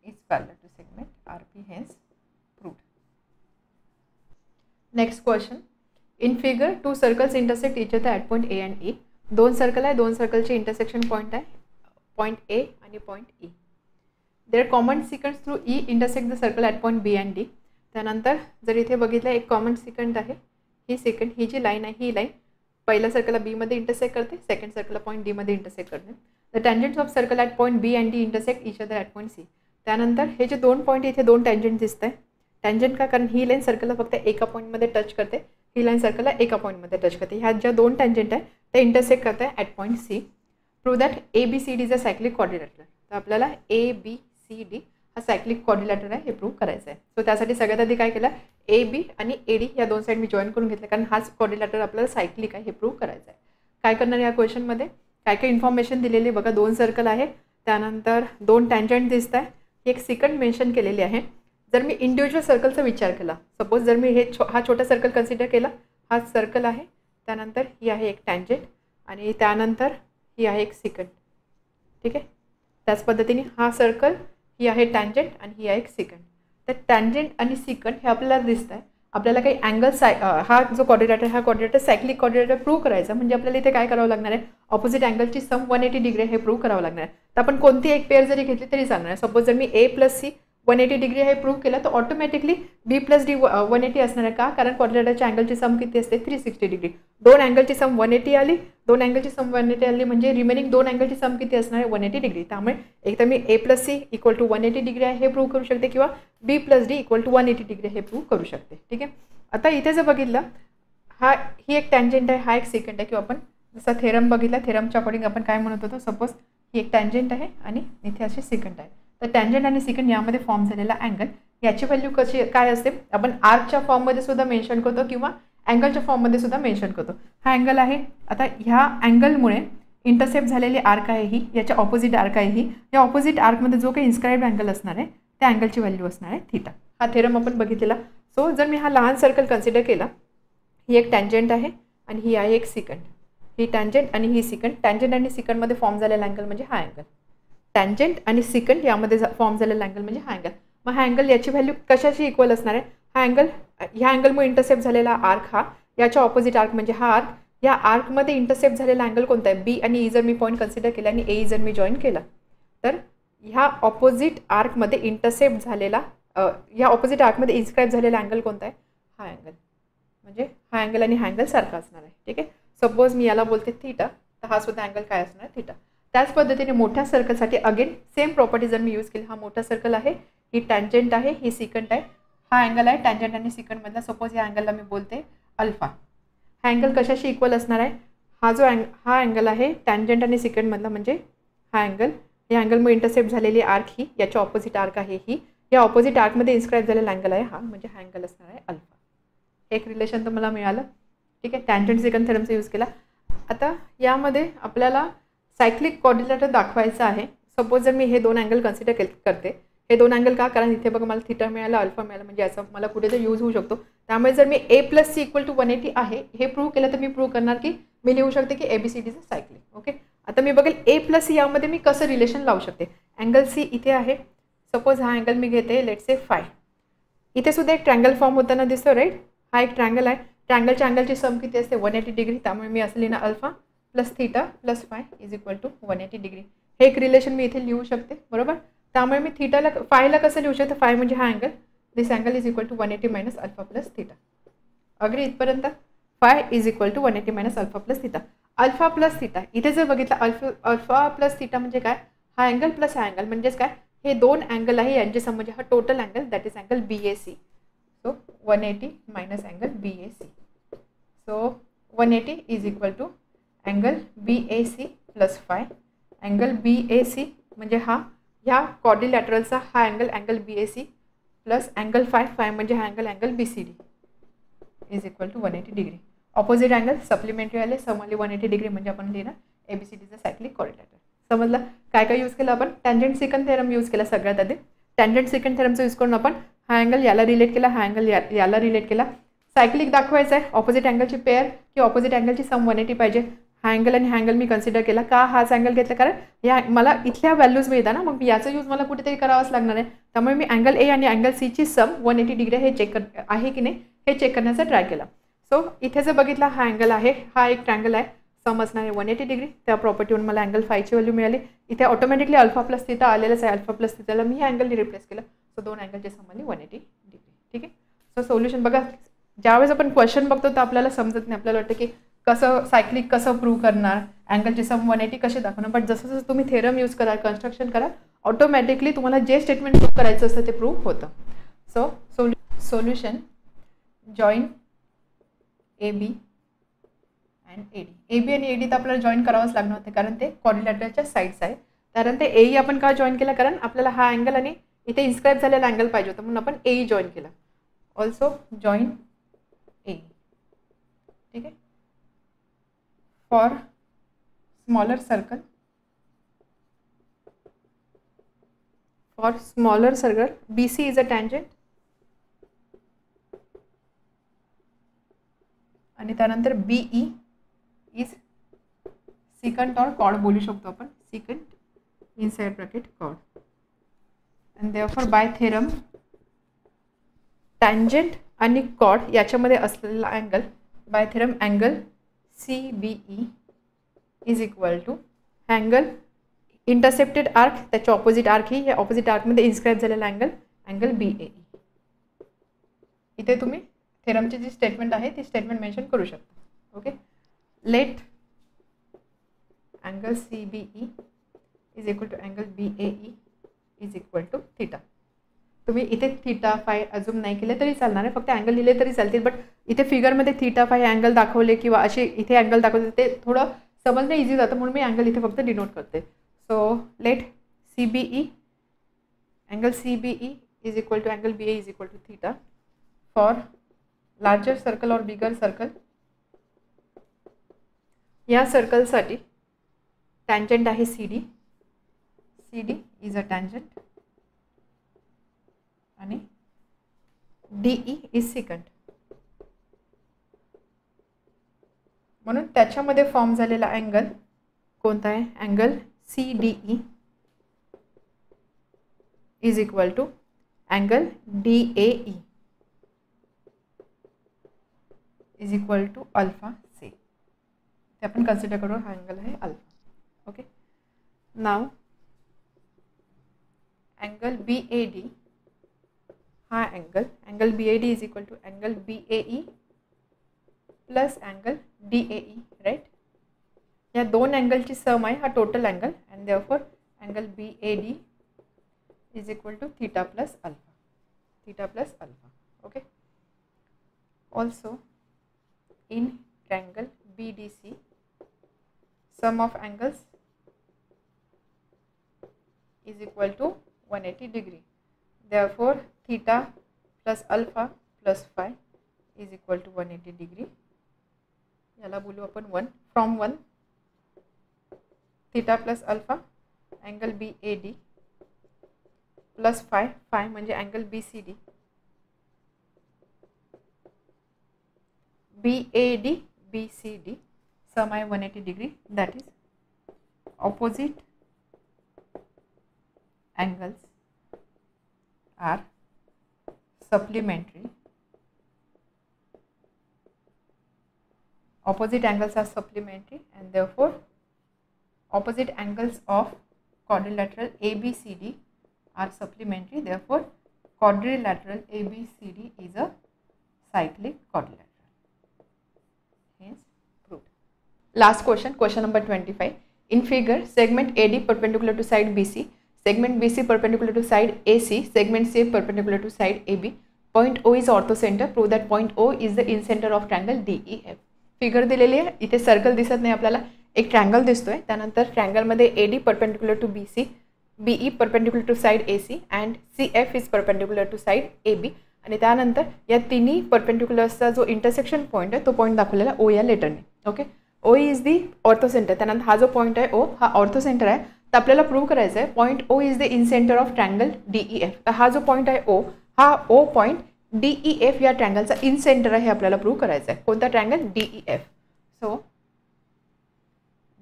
is parallel to segment RP, hence proved. Next question. In figure, two circles intersect each other at point A and E. दोन सर्कल आहे, दोन सर्कलचे इंटरसेक्शन पॉइंट आहे, पॉइंट A आणि point E. Their common secant through E intersect the circle at point B and D. त्यानंतर जर इथे बघितलं एक कॉमन सिकंट आहे, ही सिकंट ही जी लाईन आहे ही लाईन पहिल्या सर्कलला बी मध्ये इंटरसेक्ट करते, सेकंड सर्कलला पॉईंट डी मध्ये इंटरसेक्ट करते. The tangents of circle at point B and D intersect each other at point C. त्यानंतर हे जे दोन पॉईंट इथे दोन टँजंट दिसत आहे. टँजंट का, कारण ही लाईन सर्कलला फक्त एका पॉईंटमध्ये टच करते, ही लाईन सर्कलला एका पॉईंटमध्ये टच करते. ह्या ज्या दोन टँजंट आहे ते इंटरसेक्ट करत आहे at point C. Prove that ABCD is a cyclic quadrilateral. तर आपल्याला ABCD हा सायक्लिक क्वाड्रिलॅटरल आहे हे प्रूव्ह करायचं आहे. सो त्यासाठी सगळ्यात आधी काय केलं, AB आणि AD या दोन साईड मी जॉईन करून घेतलं, कारण हाच क्वाड्रिलॅटरल आपल्याला सायक्लिक आहे हे प्रूव्ह करायचं आहे. काय करणार या क्वेश्चनमध्ये, काय काय इन्फॉर्मेशन दिलेली बघा. दोन सर्कल आहे, त्यानंतर दोन टँजंट दिसत आहे, एक सिकंड मेन्शन केलेली आहे. जर मी इंडिव्हिज्युअल सर्कलचा विचार केला, सपोज जर मी हा छोटा सर्कल कन्सिडर केला, हा सर्कल आहे, त्यानंतर ही आहे एक टँजंट आणि त्यानंतर ही आहे एक सिकंड. ठीक आहे, त्याच पद्धतीने हा सर्कल, ही आहे टँजंट आणि ही आहे एक सिकंड. तर टँजंट आणि सिकंड हे आपल्याला दिसत आहे. आपल्याला काही अँगल हा जो क्वाड्रिलॅटर, हा क्वाड्रिलॅटर सायक्लिक क्वाड्रिलॅटर प्रूव्ह करायचा, म्हणजे आपल्याला इथे काय करावं लागणार आहे, ऑपोजिट अँगलची सम 180 डिग्री हे प्रूव्ह करावं लागणार आहे. तर आपण कोणती एक पेअर जरी घेतली तरी चालणार आहे. सपोज जर मी A + C 180 डिग्री हे प्रूव्ह केलं, तर ऑटोमॅटिकली B + D 180 असणार आहे. का, कारण क्वाड्रिलॅटरच्या अँगलची सम किती असते, 360 डिग्री. दोन अँगलची सम 180 आली, दोन अँगलची सम 180 आली, म्हणजे रिमेनिंग दोन अँगलची सम किती असणार आहे, 180 डिग्री. त्यामुळे एकतर मी A + C = 180 डिग्री आहे हे प्रूव्ह करू शकते, किंवा B + D = 180 डिग्री हे प्रूव्ह करू शकते. ठीक आहे, आता इथे जर बघितलं, ही एक टँजंट आहे, हा एक सिकंड आहे, किंवा आपण जसा थेरम बघितला, थेरमच्या अकॉर्डिंग आपण काय म्हणत होतो, सपोज ही एक टँजंट आहे आणि इथे अशी सिकंड आहे. तर टँजंट आणि सिकंड यामध्ये फॉर्म झालेला अँगल, याची व्हॅल्यू कशी काय असते, आपण आर्कच्या फॉर्ममध्ये सुद्धा मेन्शन करतो किंवा अँगलच्या फॉर्ममध्ये सुद्धा मेन्शन करतो. हा अँगल आहे. आता ह्या अँगलमुळे इंटरसेप्ट झालेली आर्क आहे ही, याच्या ऑपोजिट आर्क आहे ही. या ऑपोजिट आर्कमध्ये जो काही इन्स्क्राइब्ड अँगल असणार आहे त्या अँगलची व्हॅल्यू असणार आहे थीटा. हा थेरम आपण बघितलेला. सो जर मी हा लहान सर्कल कन्सिडर केला, ही एक टँजंट आहे आणि ही आहे एक सिकंड. ही टँजंट आणि ही सिकंड, टँजंट आणि सिकंडमध्ये फॉर्म झालेला अँगल म्हणजे हा अँगल. टँजंट आणि सिकंड यामध्ये फॉर्म झालेला अँगल म्हणजे हा अँगल. मग हा अँगल याची व्हॅल्यू कशाशी इक्वल असणार आहे, हा अँगल ह्या अँगलमुळे इंटरसेप्ट झालेला आर्क हा, याच्या ऑपोजिट आर्क म्हणजे हा आर्क, या आर्कमध्ये इंटरसेप्ट झालेला अँगल कोणता आहे, B आणि E जर मी पॉईंट कन्सिडर केला आणि A जर मी जॉईन केला, तर ह्या ऑपोजिट आर्कमध्ये इंटरसेप्ट झालेला, या ऑपोजिट आर्कमध्ये इन्स्क्राइब झालेला अँगल कोणता आहे, हा अँगल. म्हणजे हा अँगल आणि हा अँगल सारखा असणार आहे. ठीक आहे, सपोज मी याला बोलते थीटा, तर हा सुद्धा अँगल काय असणार आहे, थीटा. त्याच पद्धतीने मोठ्या सर्कलसाठी अगेन सेम प्रॉपर्टी जर मी यूज केली, हा मोठा सर्कल आहे, ही टँजंट आहे, ही सिकंड आहे, हा अँगल आहे टँजंट आणि सिकंडमधला. सपोज या अँगलला मी बोलते अल्फा. हा अँगल कशाशी इक्वल असणार आहे, हा जो हा अँगल आहे टँजंट आणि सिकंडमधला म्हणजे हा अँगल, या अँगलमुळे इंटरसेप्ट झालेली आर्क ही, याच्या ऑपोजिट आर्क आहे ही, या ऑपोजिट आर्कमध्ये इन्स्क्राइब झालेला अँगल आहे हा, म्हणजे हा अँगल असणार आहे अल्फा. एक रिलेशन तर मला मिळालं. ठीक आहे, टँजंट सिकंड थेरमचा यूज केला. आता यामध्ये आपल्याला सायक्लिक क्वाड्रिलॅटर दाखवायचं आहे. सपोज जर मी हे दोन अँगल कन्सिडर करते, हे दोन अँगल का, कारण इथे बघा मला थीटा मिळाला, अल्फा मिळाला, म्हणजे याचा मला कुठेतरी यूज होऊ शकतो. त्यामुळे जर मी a + c = 180 आहे हे प्रूव्ह केलं तर मी प्रूव्ह करणार की मी लिहू शकते की ABCD is a cyclic. Okay, आता मी बघेल a + c यामध्ये मी कसं रिलेशन लावू शकते. अँगल C इथे आहे, सपोज हा अँगल मी घेते लेट्स से फाय. इथे सुद्धा एक ट्रँगल फॉर्म होताना दिसतो राईट. हा एक ट्रँगल आहे, ट्रँगलच्या अँगलची सम किती असते 180 डिग्री. त्यामुळे मी असं लिहिणार अल्फा + थीटा + फाय = 180 डिग्री. हे एक रिलेशन मी इथे लिहू शकते बरोबर. त्यामुळे मी थीटाला फायला कसं लिहू शकते, फाय म्हणजे हा angle, this angle is equal to 180 - alpha + theta. Agree इथपर्यंत. Phi is equal to 180 - alpha + theta. Alpha + theta इथे जर बघितलं अल्फा + थीटा म्हणजे काय, हा अँगल प्लस हा अँगल म्हणजेच काय, हे दोन अँगल आहे यांचे सम म्हणजे हा total angle that is angle BAC. So 180 - angle BAC. So 180 is equal to angle BAC + phi. Angle BAC म्हणजे हा ह्या क्वाड्रिलॅटरलचा हा angle, angle BAC plus angle phi म्हणजे हा angle BCD is equal to 180 degree. Opposite angle supplementary आले, सम आले 180 डिग्री, म्हणजे आपण लिहिणार ABCDचा सायक्लिक क्वाड्रिलॅटर. समजलं. काय काय यूज केलं आपण, टँजंट सेकंड थेरम यूज केला सगळ्यात आधी. टँजंट सेकंड थेरमचा यूज करून आपण हा अँगल याला रिलेट केला, हा अँगल याला रिलेट केला. सायक्लिक दाखवायचं आहे, ऑपोजिट अँगलची पेअर किंवा ऑपोजिट अँगलची सम 180 पाहिजे. हा अँगल आणि हा अँगल मी कन्सिडर केला का, हाच अँगल घेतला कारण या मला इथल्या व्हॅल्यूज मिळतात ना, मग याचा यूज मला कुठेतरी करावाच लागणार आहे. त्यामुळे मी अँगल A आणि अँगल C ची सम 180 डिग्री हे चेक आहे की नाही हे चेक करण्याचा ट्राय केला. सो इथे जर बघितला हा अँगल आहे, हा एक ट्रँगल आहे, सम असणार आहे 180 डिग्री. त्या प्रॉपर्टीवरून मला अँगल फायची व्हॅल्यू मिळाली. इथे ऑटोमॅटिकली अल्फा + थीटा आलेलंच आहे, अल्फा + थीटाला मी ह्या अँगलने रिप्लेस केलं. सो दोन अँगलचे सम आली 180 डिग्री. ठीक आहे. सो सोल्युशन बघा, ज्यावेळेस आपण क्वेश्चन बघतो तर आपल्याला समजत नाही, आपल्याला वाटतं की कसं सायक्लिक कसं प्रूव्ह करणार, अँगलचे सम 180 कसे दाखवणार. बट जसं जसं तुम्ही थेरम यूज करा, कन्स्ट्रक्शन करा, ऑटोमॅटिकली तुम्हाला जे स्टेटमेंट प्रूव्ह करायचं असतं ते प्रूव्ह होतं. So solution join AB and AD. AB आणि AD तर आपल्याला जॉईन करावंच लागणार होते कारण ते क्वाड्रिलॅटरलच्या साईड्स आहे. कारण ते AE आपण का जॉईन केला, कारण आपल्याला हा अँगल आणि इथे इन्स्क्राईब झालेला अँगल पाहिजे होता म्हणून आपण AE जॉईन केला. Also join AE. ठीक आहे. For smaller circle, BC is a tangent आणि त्यानंतर BE इज सिकंट और कॉर्ड बोलू शकतो आपण, secant inside bracket chord. And therefore by theorem tangent आणि कॉर्ड याच्यामध्ये असलेला angle, by theorem angle CBE is equal to angle intercepted arc, त्याच्या ऑपोजिट आर्क ही या ऑपोजिट आर्कमध्ये इन्स्क्राईब झालेला अँगल BAE. इथे तुम्ही थेरमची जी स्टेटमेंट आहे ती स्टेटमेंट मेन्शन करू शकता. Okay. Let angle CBE is equal to angle BAE is equal to theta. तुम्ही इथे थीटा फाय अजून नाही केले तरी चालणार आहे, फक्त अँगल लिहिले तरी चालतील. बट इथे फिगरमध्ये थीटा फाय अँगल दाखवले किंवा असे इथे अँगल दाखवले ते थोडं समजणं इझी जातं, म्हणून मी अँगल इथे फक्त डिनोट करते. So let angle CBE is equal to angle BA is equal to theta for larger circle or bigger circle. या सर्कलसाठी टँजंट आहे CD इज अ टँजंट आणि DE इज सिकंट. म्हणून त्याच्यामध्ये फॉर्म झालेला अँगल कोणता आहे, angle CDE is equal to angle DAE is equal to alpha C. ते आपण कन्सिडर करू, हा अँगल आहे alpha. Okay. Now angle BAD, हा angle BAD is equal to angle BAE plus angle DAE right. या दोन अँगलची सम आहे हा total angle, and therefore angle BAD is equal to theta plus alpha. Okay. Also in triangle BDC, sum of angles is equal to 180 degree. Therefore, theta plus alpha plus phi is equal to 180 degree. याला बोलू आपण 1 from 1 theta plus alpha angle BAD plus five, five म्हणजे अँगल BCD, BAD, BCD, सम आहे 180 degree, that is opposite angles are supplementary. Opposite angles are supplementary and therefore opposite angles of quadrilateral ABCD are supplementary. Therefore quadrilateral ABCD is a cyclic quadrilateral. Hence proved. Last question, question number 25. In figure, segment AD perpendicular to side BC, segment BC perpendicular to side AC, segment C perpendicular to side AB, point O is orthocenter. Prove that point O is the incenter of triangle DEF. Figure दिलेली आहे, इथे सर्कल दिसत नाही आपल्याला, एक ट्रायंगल दिसतोय. त्यानंतर ट्रायंगलमध्ये AD perpendicular to BC, BE perpendicular to side AC and CF is perpendicular to side AB. आणि त्यानंतर या तिन्ही परपेंडिक्युलर्सचा जो इंटरसेक्शन पॉईंट आहे तो पॉईंट दाखवलेला O या लेटरने. Okay, O is the orthocentre. त्यानंतर हा जो पॉईंट आहे O हा ऑर्थोसेंटर आहे. तर आपल्याला प्रूव्ह करायचं आहे point O is the incentre of triangle DEF. तर हा जो पॉईंट आहे O, हा O पॉईंट DEF या ट्रायंगलचा इनसेंटर आहे, आपल्याला प्रूव्ह करायचं आहे. कोणता ट्रायंगल? DEF. सो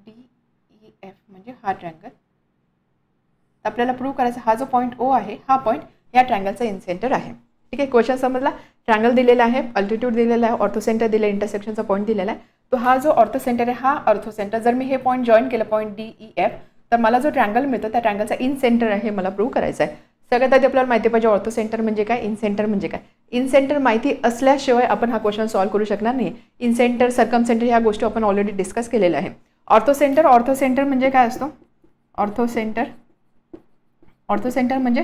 DEF म्हणजे हा ट्रायंगल आपल्याला प्रूव्ह करायचा. हा जो पॉईंट O आहे हा पॉईंट या ट्रायंगलचा इनसेंटर आहे. ठीक आहे, क्वेश्चन समजला. ट्रायंगल दिलेला आहे, अल्टिट्यूड दिलेला आहे, ऑर्थोसेंटर दिले, इंटरसेक्शनचा पॉईंट दिलेला आहे. तो हा जो ऑर्थोसेंटर आहे हा ऑर्थोसेंटर, जर मी हे पॉईंट जॉईन केलं पॉईंट DEF, तर मला जो ट्रायंगल मिळतो त्या ट्रायंगलचा इनसेंटर आहे मला प्रूव्ह करायचं आहे. सगळ्यात आधी आपल्याला माहिती पाहिजे ऑर्थोसेंटर म्हणजे काय, इनसेंटर म्हणजे काय. इनसेंटर माहिती असल्याशिवाय आपण हा क्वेश्चन सॉल्व्ह करू शकणार नाही. इनसेंटर, सर्कमसेंटर ह्या गोष्टी आपण ऑलरेडी डिस्कस केलेल्या आहे. ऑर्थोसेंटर, ऑर्थोसेंटर म्हणजे काय असतो? ऑर्थोसेंटर, ऑर्थोसेंटर म्हणजे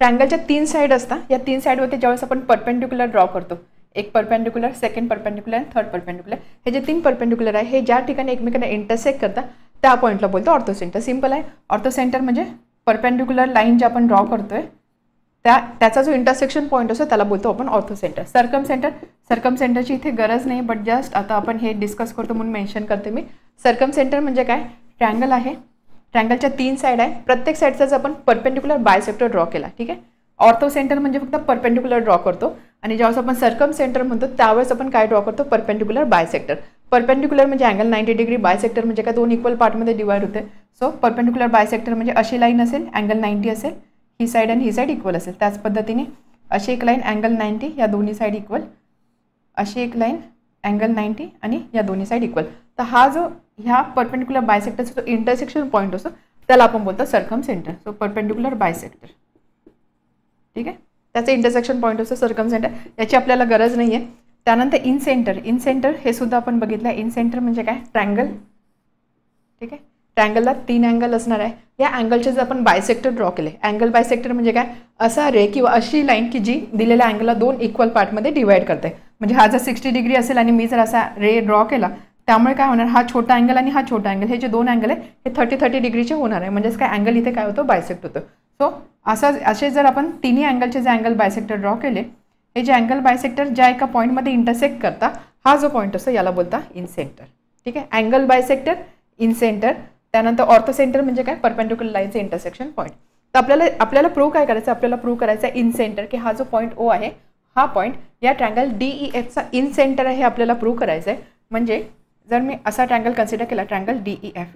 ट्रायंगलच्या 3 साईड असतात. या 3 साईडवरती ज्यावेळेस आपण परपेंडिक्युलर ड्रॉ करतो, एक परपेंडिक्युलर, सेकंड परपेंडिक्युलर आणि थर्ड परपेंडिक्युलर, हे जे 3 परपेंडिक्युलर आहे हे ज्या ठिकाणी एकमेकांना इंटरसेक्ट करतात त्या पॉईंटला बोलतो ऑर्थोसेंटर. सिंपल आहे. ऑर्थोसेंटर म्हणजे परपेंडिक्युलर लाईन जे आपण ड्रॉ करतोय त्याचा जो इंटरसेक्शन पॉईंट असतो त्याला बोलतो आपण ऑर्थोसेंटर. सर्कमसेंटर, सर्कमसेंटरची इथे गरज नाही, बट जस्ट आता आपण हे डिस्कस करतो म्हणून मेन्शन करते मी. सर्कमसेंटर म्हणजे काय, ट्रायंगल आहे, ट्रायंगलच्या 3 साईड आहे, प्रत्येक साईडचाच आपण परपेंडिक्युलर बायसेक्टर ड्रॉ केला. ठीक आहे. ऑर्थोसेंटर म्हणजे फक्त परपेंडिक्युलर ड्रॉ करतो आणि ज्यावेळेस आपण सर्कमसेंटर म्हणतो त्यावेळेस आपण काय ड्रॉ करतो, परपेंडिक्युलर बायसेक्टर. परपेंडिक्युलर म्हणजे अँगल 90 डिग्री, बायसेक्टर म्हणजे काय 2 इक्वल पार्टमध्ये डिवाइड होते. सो परपेंडिक्युलर बायसेक्टर म्हणजे अशी लाईन असेल, अँगल 90 असेल, ही साईड आणि ही साईड इक्वल असेल. त्याच पद्धतीने अशी एक लाईन अँगल 90, या दोन्ही साईड इक्वल, अशी एक लाईन अँगल 90 आणि या दोन्ही साईड इक्वल. तर हा जो ह्या परपेंडिक्युलर बायसेक्टरचा जो इंटरसेक्शन पॉईंट असतो त्याला आपण बोलतो सर्कमसेंटर. So perpendicular bisector. ठीक आहे, त्याचं इंटरसेक्शन पॉईंट असतो सर्कमसेंटर, याची आपल्याला गरज नाही आहे. त्यानंतर इनसेंटर, इनसेंटर हे सुद्धा आपण बघितलं. इनसेंटर म्हणजे काय, ट्रायंगल. ठीक आहे, ट्रायंगलला 3 अँगल असणार आहे. या अँगलचे जर आपण बायसेक्टर ड्रॉ केले, अँगल बायसेक्टर म्हणजे काय, असा रे किंवा अशी लाईन की जी दिलेल्या अँगलला 2 इक्वल पार्टमध्ये डिवाइड करते. म्हणजे हा जर 60 डिग्री असेल आणि मी जर असा रे ड्रॉ केला त्यामुळे काय होणार, हा छोटा अँगल आणि हा छोटा अँगल हे जे 2 अँगल आहे हे 30 डिग्रीचे होणार आहे. म्हणजेच काय, अँगल इथे काय होतं, बायसेक्ट होतं. सो असे जर आपण तिन्ही अँगलचे जे अँगल बायसेक्टर ड्रॉ केले, हे जे अँगल बायसेक्टर ज्या एका पॉईंटमध्ये इंटरसेक्ट करता हा जो पॉईंट असतो याला बोलता इनसेंटर. ठीक आहे, अँगल बायसेक्टर, इनसेंटर. त्यानंतर ऑर्थोसेंटर म्हणजे काय, परपेंडिक्युलर लाईनचे इंटरसेक्शन पॉईंट. तर आपल्याला प्रूव्ह काय करायचं, आपल्याला प्रूव्ह करायचं आहे इनसेंटर, की हा जो पॉईंट O आहे हा पॉईंट या ट्रायंगल DEFचा इनसेंटर आहे हे आपल्याला प्रूव्ह करायचं आहे. म्हणजे जर मी असा ट्रायंगल कन्सिडर केला, ट्रायंगल DEF,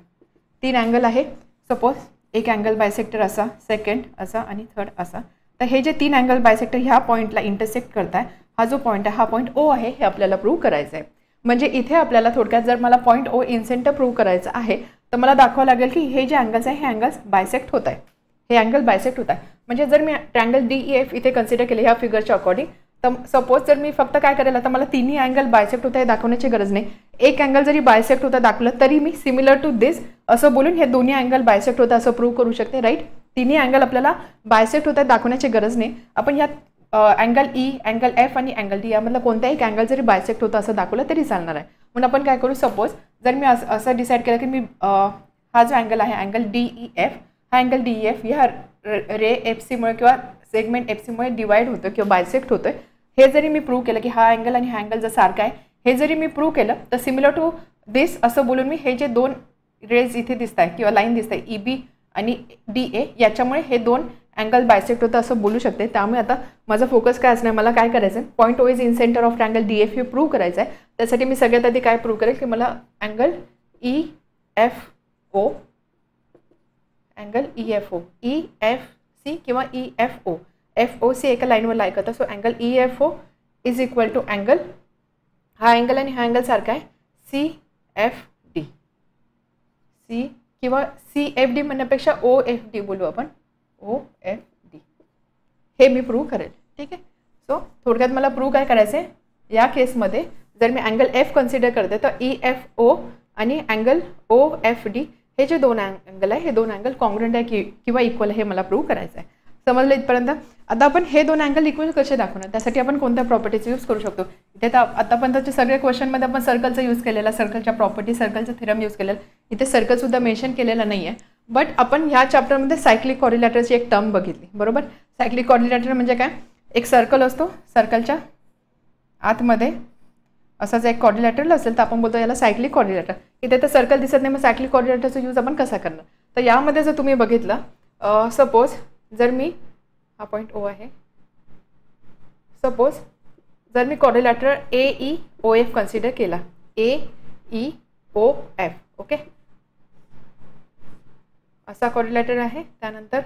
3 अँगल आहे. सपोज एक अँगल बायसेक्टर असा, सेकंड असा आणि थर्ड असा. तर हे जे 3 अँगल बायसेक्टर ह्या पॉईंटला इंटरसेक्ट करताय, हा जो पॉईंट आहे हा पॉईंट O आहे हे आपल्याला प्रूव्ह करायचं आहे. म्हणजे इथे आपल्याला थोडक्यात जर मला पॉईंट O इनसेंटर प्रूव्ह करायचं आहे तर मला दाखवावं लागेल की हे जे अँगल्स आहे हे अँगल्स बायसेक्ट होत आहे, हे अँगल बायसेक्ट होत आहे. म्हणजे जर मी ट्रायंगल DEF इथे कन्सिडर केले ह्या फिगरच्या अकॉर्डिंग, तर सपोज जर मी फक्त काय करेल, आता मला तिन्ही अँगल बायसेक्ट होत आहे दाखवण्याची गरज नाही. एक अँगल जरी बायसेक्ट होता दाखवलं तरी मी सिमिलर टू दिस असं बोलून हे दोन्ही अँगल बायसेक्ट होतं असं प्रूव्ह करू शकते. राईट, तिन्ही अँगल आपल्याला बायसेक्ट होत आहेत दाखवण्याची गरज नाही. आपण यात अँगल E, अँगल F आणि अँगल D यामधला कोणताही एक अँगल जरी बायसेक्ट होतं असं दाखवलं तरी चालणार आहे. म्हणून आपण काय करू, सपोज जर मी असं डिसाईड केलं की मी हा जो अँगल आहे अँगल DEF, हा अँगल DEF ह्या रे FC मुळे किंवा सेगमेंट FC मुळे डिवाइड होतं किंवा बायसेक्ट होतं, हे जरी मी प्रूव्ह केलं की हा अँगल आणि हा अँगल जर सारखा आहे, हे जरी मी प्रूव्ह केलं तर सिमिलर टू दिस असं बोलून मी हे जे 2 रेज इथे दिसत आहे किंवा लाईन दिसत आहे EB आणि DA, याच्यामुळे हे 2 अँगल बायसेक्ट होतं असं बोलू शकते. त्यामुळे आता माझा फोकस काय असणार, मला काय करायचं आहे, point O is incentre of triangle DF हे प्रूव्ह करायचं आहे. त्यासाठी मी सगळ्यात आधी काय प्रूव्ह करेल की मला अँगल EFO EFC किंवा EFO FOC एका लाईनवर लाय करता. So angle EFO is equal to angle, हा अँगल आणि हा अँगल सारखा आहे CFD. C किंवा CFD म्हणण्यापेक्षा OFD बोलू आपण, OFD हे मी प्रूव्ह करेल. ठीक आहे. सो थोडक्यात मला प्रूव्ह काय करायचं आहे, या केसमध्ये जर मी अँगल F कन्सिडर करते तर EFO आणि अँगल OFD हे जे दोन अँगल आहे हे दोन अँगल कॉन्ग्रुएंट आहे किंवा इक्वल आहे हे मला प्रूव्ह करायचं आहे. समजलं इथपर्यंत. आता आपण हे दोन अँगल इक्वल कसे दाखवणार, त्यासाठी आपण कोणत्या प्रॉपर्टीचा यूज करू शकतो. इथे तर आतापर्यंतच्या सगळ्या क्वेश्चनमध्ये आपण सर्कलचा यूज केलेला, सर्कलच्या प्रॉपर्टी, सर्कलचा थेरम यूज केलेला. इथे सर्कलसुद्धा मेन्शन केलेला नाही आहे. बट आपण ह्या चॅप्टरमध्ये सायक्लिक क्वाड्रिलॅटरची एक टर्म बघितली, बरोबर. सायक्लिक क्वाड्रिलॅटर म्हणजे काय, एक सर्कल असतो, सर्कलच्या आतमध्ये असाच एक क्वाड्रिलॅटरल असेल तर आपण बोलतो याला सायक्लिक क्वाड्रिलॅटर. इथे तर सर्कल दिसत नाही, मग सायक्लिक क्वाड्रिलॅटरचा यूज आपण कसा करणार. तर यामध्ये जर तुम्ही बघितलं, सपोज जर मी, हा पॉईंट O आहे, सपोज जर मी क्वाड्रिलॅटर AEOF कन्सिडर केला, AEOF, ओके, असा क्वाड्रिलॅटर आहे. त्यानंतर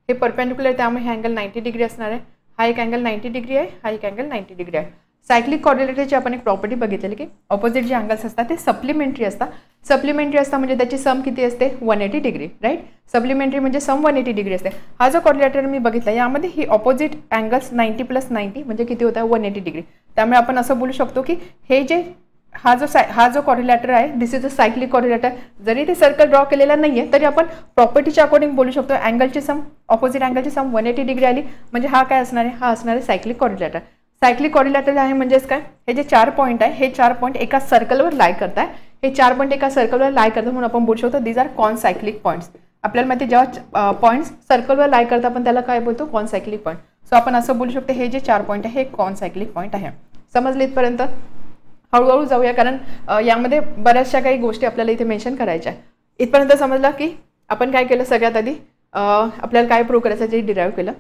हे परपेंडिक्युलर, त्यामुळे हे अँगल 90 डिग्री असणार आहे. हा एक अँगल 90 डिग्री आहे, हा एक अँगल 90 डिग्री आहे. सायक्लिक क्वाड्रिलॅटरची आपण एक प्रॉपर्टी बघितलेली की ऑपोजिट जे अँगल्स असतात ते सप्लिमेंटरी असतात. सप्लिमेंटरी असतात म्हणजे त्याची सम किती असते, 180 डिग्री, राईट. सप्लिमेंटरी म्हणजे सम 180 डिग्री असते. हा जो क्वाड्रिलॅटर मी बघितला यामध्ये ही ऑपोजिट अँगल्स 90 + 90 म्हणजे किती होतं, 180 डिग्री. त्यामुळे आपण असं बोलू शकतो की हे जे हा जो क्वाड्रिलॅटर आहे दिस इज अ सायक्लिक क्वाड्रिलॅटर. जरी ते सर्कल ड्रॉ केलेला नाही आहे तरी आपण प्रॉपर्टीच्या अकॉर्डिंग बोलू शकतो अँगलची सम, ऑपोजिट अँगलची सम 180 डिग्री आली म्हणजे हा काय असणार आहे, हा असणार आहे सायक्लिक क्वाड्रिलॅटर. सायक्लिक क्वाड्रिलॅटर आहे म्हणजेच काय, हे जे 4 पॉईंट आहे हे 4 पॉईंट एका सर्कलवर लाय करताय, हे 4 पॉईंट एका सर्कलवर लाय करतात म्हणून आपण बोलू शकतो दीज आर कॉनसायक्लिक पॉईंट्स. आपल्याला माहिती जेव्हा पॉईंट्स सर्कलवर लाय करतात आपण त्याला काय बोलतो, कॉनसायक्लिक पॉईंट. सो आपण असं बोलू शकतो हे जे 4 पॉईंट आहे हे कॉनसायक्लिक पॉईंट आहे. समजले इथपर्यंत. हळूहळू जाऊया कारण यामध्ये बऱ्याचशा काही गोष्टी आपल्याला इथे मेन्शन करायच्या आहे. इथपर्यंत समजला की आपण काय केलं, सगळ्यात आधी आपल्याला काय प्रूव्ह करायचं जे डिराईव्ह केलं,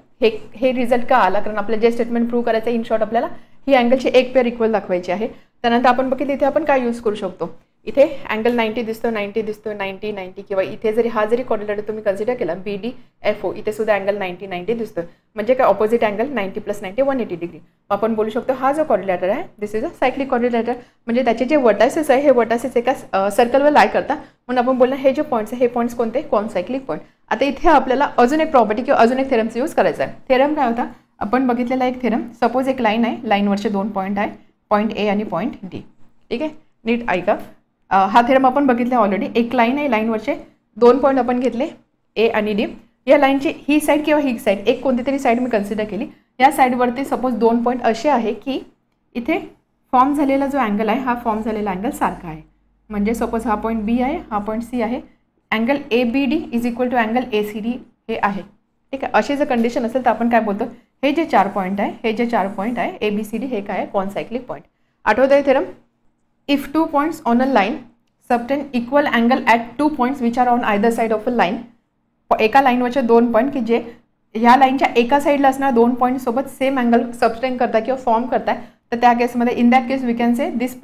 हे रिझल्ट का आला, कारण आपल्याला जे स्टेटमेंट प्रूव्ह करायचं इन शॉर्ट आपल्याला ही अँगलची एक पेअर इक्वल दाखवायची आहे. त्यानंतर आपण बघितलं इथे आपण काय यूज करू शकतो, इथे अँगल 90 दिसतो, 90 दिसतो, 90 90 किंवा इथे जरी हा जरी क्वाड्रिलॅटर तुम्ही कन्सिडर केला BDFO, इथे सुद्धा अँगल 90 90 दिसतो म्हणजे काय ऑपोजिट अँगल 90 + 90 180 डिग्री. आपण बोलू शकतो हा जो क्वाड्रिलॅटर आहे दिस इज अ सायक्लिक क्वाड्रिलॅटर. म्हणजे त्याचे जे वर्टायसेस आहे हे वर्टायसेस एका सर्कलवर लाय करतात म्हणून आपण बोलणार हे जे पॉईंट्स आहे हे पॉईंट्स कोणते, कॉनसायक्लिक पॉईंट. आता इथे आपल्याला अजून एक प्रॉपर्टी किंवा अजून एक थेरमचा यूज करायचा आहे. थेरम काय होता, आपण बघितलेला एक थेरम, सपोज एक लाईन आहे, लाईनवरचे 2 पॉईंट आहे, पॉईंट A आणि पॉईंट D. ठीक आहे, नीट ऐका. हा थेरम आपण बघितला ऑलरेडी. एक लाईन आहे, लाईनवरचे 2 पॉईंट आपण घेतले A आणि D. या लाईनची ही साईड किंवा ही साईड एक कोणती तरी साईड मी कन्सिडर केली. या साईडवरती सपोज 2 पॉईंट असे आहे की इथे फॉर्म झालेला जो अँगल आहे हा फॉर्म झालेला अँगल सारखा आहे. म्हणजे सपोज हा पॉईंट B आहे, हा पॉईंट C आहे, angle ABD is equal to angle ACD हे आहे. ठीक आहे, अशी जर कंडिशन असेल तर आपण काय बोलतो, हे जे 4 पॉईंट आहे, हे जे 4 पॉईंट आहे ABCD हे काय आहे, कॉनसायक्लिक पॉईंट. आठवत आहे theorem, if 2 points on a line subtend equal angle at 2 points which are on either side of a line. एका लाईनवरचे 2 पॉईंट की जे ह्या लाईनच्या एका साईडला असणार 2 पॉईंट सोबत सेम अँगल सबस्टेंड करताय किंवा फॉर्म करताय, तर त्या केसमध्ये in that case we can say this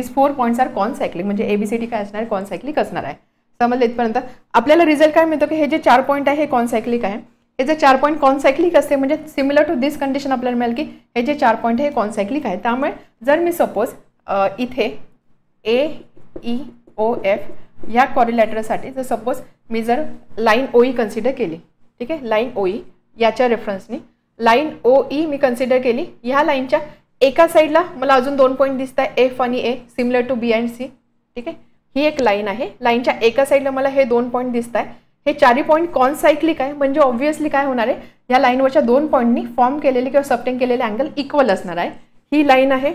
4 points are concyclic. म्हणजे ABCD काय असणार, कॉनसायक्लिक असणार आहे. समजलं इथपर्यंत. आपल्याला रिझल्ट काय मिळतो की हे जे 4 पॉईंट आहे हे कॉनसायक्लिक आहे. हे जे 4 पॉईंट कॉनसायक्लिक असते म्हणजे सिमिलर टू दिस कंडिशन आपल्याला मिळेल की हे जे 4 पॉईंट हे कॉनसायक्लिक आहे. त्यामुळे जर मी सपोज इथे AEOF या क्वाड्रिलॅटरसाठी जर सपोज मी जर लाईन OE कन्सिडर केली, ठीक आहे, लाईन OE याच्या रेफरन्सनी लाईन OE मी कन्सिडर केली, ह्या लाईनच्या एका साईडला मला अजून 2 पॉईंट दिसत आहे F आणि A similar to B and C. ठीक आहे, ही एक लाईन आहे, लाईनच्या एका साईडला मला हे 2 पॉईंट दिसत आहे. हे 4 पॉईंट कॉनसायक्लिक आहे म्हणजे ऑब्व्हियसली काय होणार आहे, या लाईनवरच्या 2 पॉईंटनी फॉर्म केलेले किंवा सबटेंड केलेले अँगल इक्वल असणार आहे. ही लाईन आहे,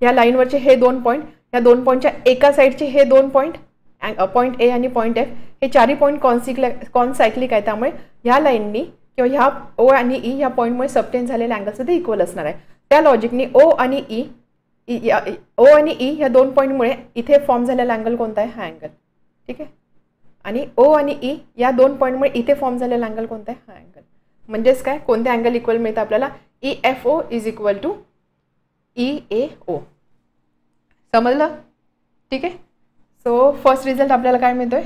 या लाईनवरचे हे 2 पॉईंट, या 2 पॉईंटच्या एका साईडचे हे 2 पॉईंट, पॉईंट A आणि पॉईंट F हे 4 पॉईंट कॉनसायक्लिक आहे. त्यामुळे ह्या लाईननी किंवा ह्या O आणि E या पॉईंटमुळे सबटेंड झालेले अँगल सुद्धा इक्वल असणार आहे. त्या लॉजिकनी O आणि E ह्या 2 पॉईंटमुळे इथे फॉर्म झालेला अँगल कोणता आहे, हा अँगल. ठीक आहे, आणि O आणि E या 2 पॉईंटमुळे इथे फॉर्म झालेला अँगल कोणता आहे, हा अँगल. म्हणजेच काय, कोणते अँगल इक्वल मिळतं आपल्याला, EFO is equal to EAO. समजलं? ठीक आहे. सो फर्स्ट रिझल्ट आपल्याला काय मिळतोय,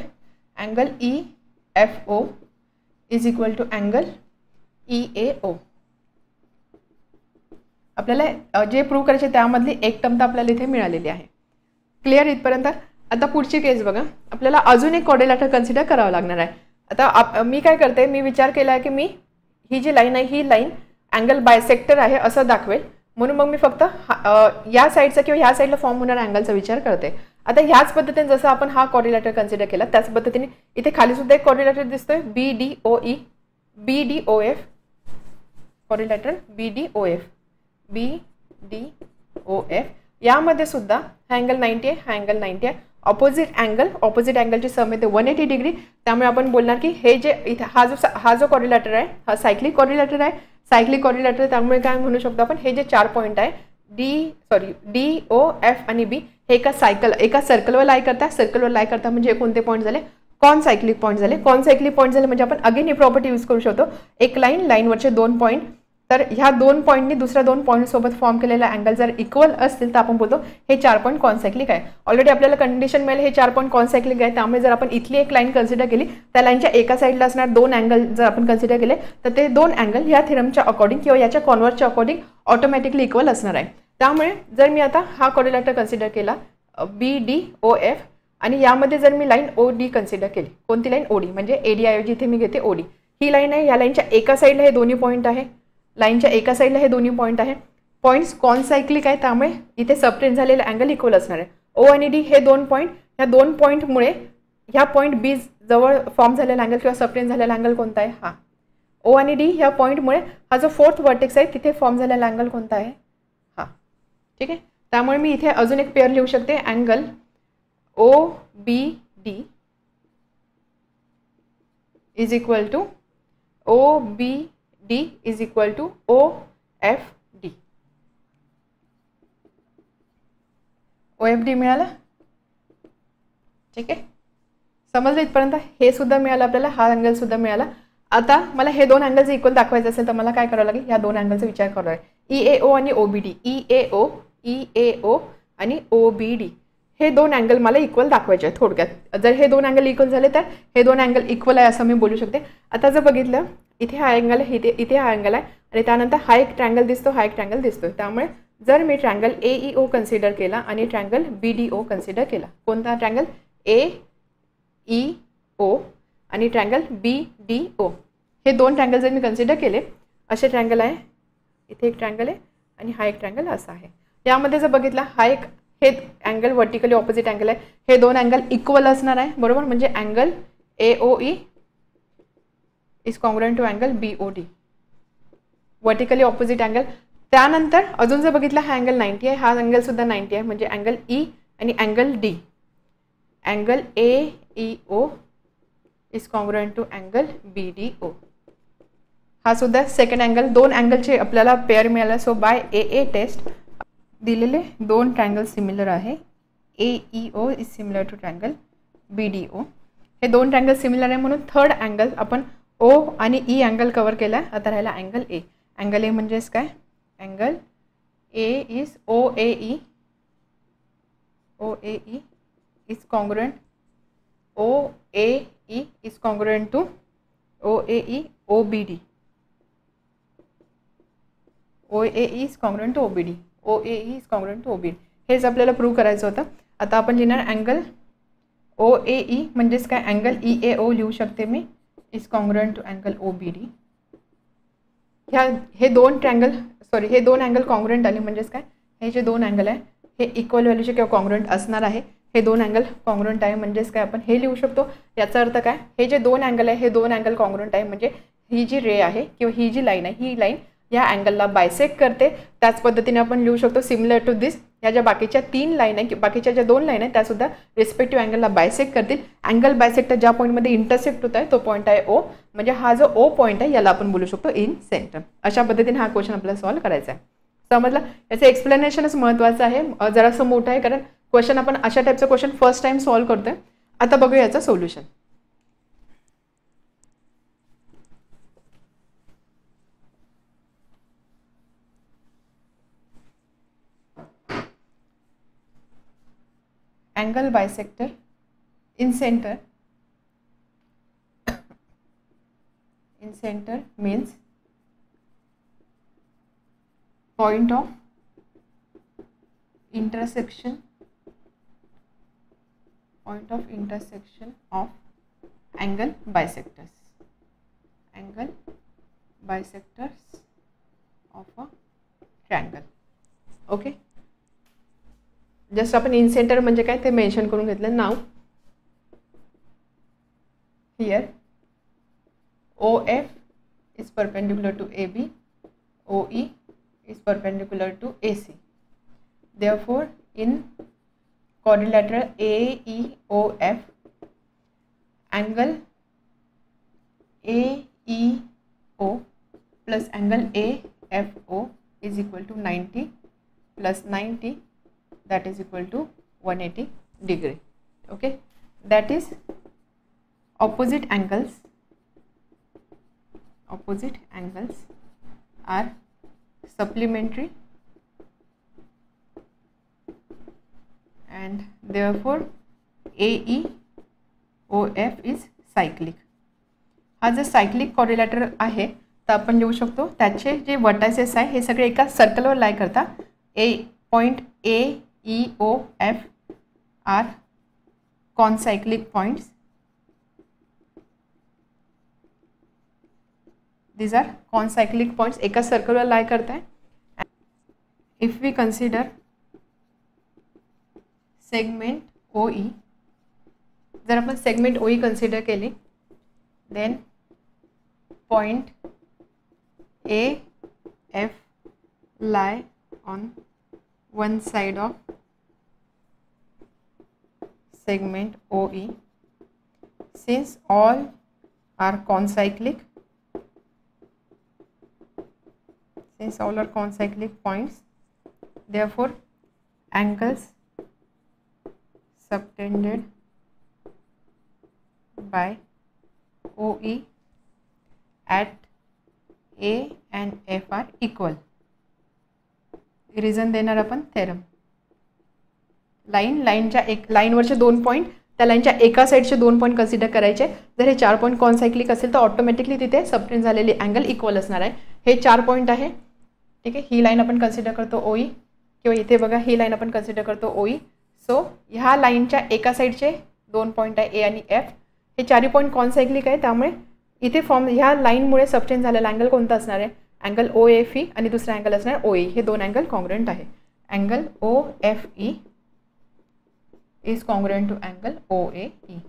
angle EFO is equal to angle EAO. आपल्याला जे प्रूव्ह करायचे त्यामधली एक टर्म तर आपल्याला इथे मिळालेली आहे. क्लिअर इथपर्यंत? आता पुढची केस बघा, आपल्याला अजून एक क्वाड्रिलॅटरल कन्सिडर करावं लागणार आहे. आता मी काय करते, मी विचार केला आहे की मी ही जी लाईन आहे ही लाईन अँगल बायसेक्टर आहे असं दाखवेल, म्हणून मग मी फक्त या साईडचा किंवा ह्या साईडला फॉर्म होणाऱ्या अँगलचा विचार करते. आता ह्याच पद्धतीने जसं आपण हा क्वाड्रिलॅटरल कन्सिडर केला त्याच पद्धतीने इथे खाली सुद्धा एक क्वाड्रिलॅटर दिसतोय, BDOE, BDOF, क्वाड्रिलॅटरल BDOF. यामध्ये सुद्धा हा अँगल 90 आहे, हा अँगल 90 आहे. ऑपोजिट अँगलची सम येते 180 डिग्री. त्यामुळे आपण बोलणार की हे जे इथे हा जो क्वाड्रिलॅटर आहे हा सायक्लिक क्वाड्रिलॅटर आहे. त्यामुळे काय म्हणू शकतो आपण, हे जे 4 पॉईंट आहे DOF आणि B हे एका सर्कलवर लाई करता म्हणजे कोणते पॉईंट झाले, कॉनसायक्लिक पॉईंट झाले. म्हणजे आपण अगेन ही प्रॉपर्टी यूज करू शकतो, एक लाईनवरचे 2 पॉईंट, तर ह्या 2 पॉईंटनी दुसऱ्या 2 पॉईंट सोबत फॉर्म केलेला अँगल जर इक्वल असतील तर आपण बोलतो हे 4 पॉईंट कॉनसायक्लिक आहे. ऑलरेडी आपल्याला कंडिशन मिळेल हे 4 पॉईंट कॉनसायक्लिक आहे. त्यामुळे जर आपण इथली एक लाईन कन्सिडर केली त्या लाईनच्या एका साईडला असणार 2 अँगल जर आपण कन्सिडर केले तर ते 2 अँगल या थेरमच्या अकॉर्डिंग किंवा याच्या कॉन्व्हर्सच्या अकॉर्डिंग ऑटोमॅटिकली इक्वल असणार आहे. त्यामुळे जर मी आता हा क्वाड्रिलॅटर कन्सिडर केला BDOF आणि यामध्ये जर मी लाईन OD कन्सिडर केली, कोणती लाईन, OD, म्हणजे AD ऐवजी इथे मी घेते OD. ही लाईन आहे, या लाईनच्या एका साईडला हे दोन्ही पॉईंट आहे, पॉईंट्स कॉनसायक्लिक आहे. त्यामुळे इथे सबटेंड झालेला अँगल इक्वल असणार आहे. O आणि D हे 2 पॉईंट, ह्या 2 पॉईंटमुळे ह्या पॉईंट B जवळ फॉर्म झालेला अँगल किंवा सबटेंड झालेला अँगल कोणता आहे, हा. O आणि D ह्या पॉईंटमुळे हा जो 4th वर्टेक्स आहे तिथे फॉर्म झालेला अँगल कोणता आहे, हा. ठीक आहे. त्यामुळे मी इथे अजून एक पेअर लिहू शकते, angle OBD is equal to OBD is equal to OFD. OFD मिळाला. ठीक आहे, समजलं इथपर्यंत? हे सुद्धा मिळालं आपल्याला, हा अँगल सुद्धा मिळाला. आता मला हे 2 अँगल्स इक्वल दाखवायचे असेल तर मला काय करावं लागेल, ह्या 2 अँगलचा विचार करावा लागेल. EAO आणि OBD, EAO आणि OBD हे 2 अँगल मला इक्वल दाखवायचे आहेत. थोडक्यात जर हे 2 अँगल इक्वल झाले तर हे 2 अँगल इक्वल आहे असं मी बोलू शकते. आता जर बघितलं इथे हा अँगल आहे, इथे हा अँगल आहे आणि त्यानंतर हा एक ट्रँगल दिसतो, त्यामुळे जर मी ट्रँगल AEO कन्सिडर केला आणि ट्रँगल BDO कन्सिडर केला, कोणता ट्रँगल, AEO आणि ट्रँगल BDO, हे 2 ट्रँगल जर मी कन्सिडर केले, असे ट्रँगल आहे, इथे एक ट्रँगल आहे आणि हा एक ट्रँगल असा आहे. यामध्ये जर बघितला हे अँगल वर्टिकली ऑपोजिट अँगल आहे, हे 2 अँगल इक्वल असणार आहे, बरोबर. म्हणजे angle AOE is congruent to angle BOD, vertically opposite angle. त्यानंतर अजून जर बघितला हा अँगल 90 आहे, हा अँगल सुद्धा 90 आहे, म्हणजे अँगल E आणि angle D, angle AEO is congruent to angle BDO. हा सुद्धा सेकंड अँगल, 2 अँगलचे आपल्याला पेअर मिळाला. सो बाय AA टेस्ट दिलेले 2 ट्रँगल सिमिलर आहे. AEO is similar to triangle BDO. हे 2 ट्रँगल सिमिलर आहे म्हणून थर्ड अँगल आपण O आणि E अँगल कव्हर केला आहे. आता राहिला अँगल A. अँगल A म्हणजेच काय, angle A is OAE is congruent, OAE is congruent to OAE OBD. OAE is congruent to OBD. OAE is congruent to OBD. हेच आपल्याला प्रूव्ह करायचं होतं. आता आपण लिहिणार अँगल OAE म्हणजेच काय, अँगल EAO लिहू शकते मी, is congruent to angle OBD. हे 2 अँगल कॉन्ग्रुएंट आले म्हणजेच काय, हे जे 2 अँगल आहे हे इक्वल व्हॅल्यूचे किंवा कॉन्ग्रुएंट असणार आहे. हे 2 अँगल कॉन्ग्रुएंट आहे म्हणजेच काय, आपण हे लिहू शकतो. याचा अर्थ काय, हे जे 2 अँगल आहे हे 2 अँगल कॉन्ग्रुएंट आहे म्हणजे ही जी रे आहे किंवा ही जी लाईन आहे ही लाईन या अँगलला बायसेक्ट करते. त्याच पद्धतीने आपण लिहू शकतो सिमिलर टू दिस, या ज्या बाकीच्या 3 लाईन आहे, बाकीच्या ज्या 2 लाईन आहेत त्यासुद्धा रिस्पेक्टिव्ह अँगलला बायसेक्ट करतील. अँगल बायसेक्टर ज्या पॉईंटमध्ये इंटरसेक्ट होत आहे तो पॉईंट आहे O, म्हणजे हा जो O पॉईंट आहे याला आपण बोलू शकतो इन सेंटर. अशा पद्धतीने हा क्वेश्चन आपल्याला सॉल्व्ह करायचा आहे. समजलं? याचं एक्सप्लेनेशनच महत्त्वाचं आहे, जरासं मोठं आहे कारण क्वेश्चन आपण अशा टाईपचं क्वेश्चन फर्स्ट टाइम सॉल्व्ह करतोय. आता बघूया याचं solution. angle bisector in center means point of intersection of angle bisectors of a triangle. Okay, just आपण इन सेंटर म्हणजे काय ते मेन्शन करून घेतलं. नाव here OF is perpendicular to AB, OE is perpendicular to AC. Therefore, in quadrilateral AEOF, angle AEO plus angle AFO is equal to 90 plus 90, that is equal to 180 degree. Okay, that is opposite angles are supplementary and therefore AEOF is cyclic. हा जर सायक्लिक क्वाड्रिलॅटरल आहे तर आपण लिहू शकतो त्याचे जे वर्टायसेस आहे हे सगळे एका सर्कलवर लाई करता. Point AEOF are concyclic points. These are concyclic points एका सर्कलवर लाई करता है. If we consider segment OE, जर आपण segment OE consider केली, then point AF lie on one side of segment OE. Since all are concyclic points, therefore angles subtended by OE at A and F are equal. Reason देणार आपण थेरम. लाईनच्या एक लाईनवरचे 2 पॉईंट त्या लाईनच्या एका साईडचे 2 पॉईंट कन्सिडर करायचे. जर हे 4 पॉईंट कॉन्सायक्लिक असेल तर ऑटोमॅटिकली तिथे सबटेंड झालेली अँगल इक्वल असणार आहे. हे 4 पॉईंट आहे, ठीक आहे. ही लाईन आपण कन्सिडर करतो OE, किंवा इथे बघा ही लाईन आपण कन्सिडर करतो OE. सो ह्या लाईनच्या एका साईडचे 2 पॉईंट आहे A आणि F. हे 4 पॉईंट कॉन्सायक्लिक आहे, त्यामुळे इथे फॉर्म ह्या लाईनमुळे सबटेंड झालेला अँगल कोणता असणार आहे? अँगल OFE आणि दुसरा अँगल असणार OE. हे दोन अँगल कॉन्ग्रुएंट आहे. Angle OFE is congruent to angle OAE.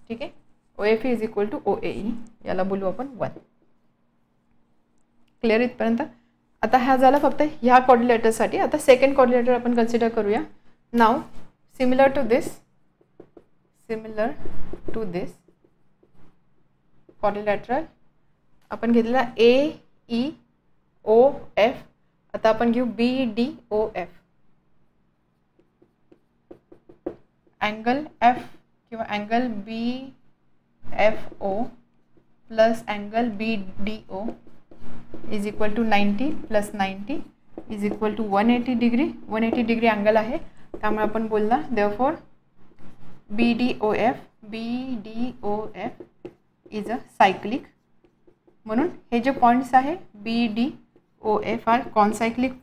ठीक आहे. OFE is equal to OAE. याला बोलू आपण 1. क्लिअर इथपर्यंत. आता हा झाला फक्त ह्या क्वाड्रिलॅटरसाठी. आता सेकंड क्वाड्रिलॅटर आपण कन्सिडर करूया. Now similar to this quadrilateral आपण घेतलेला AEOF. आता आपण घेऊ BDOF. अँगल F किंवा angle BFO plus angle BDO is equal to 90 plus 90 is equal to 180 degree. 180 degree angle आहे, त्यामुळे आपण बोलला therefore BDOF is a cyclic. म्हणून हे जे पॉईंट्स आहे BDOF आर कॉन्सायक्लिक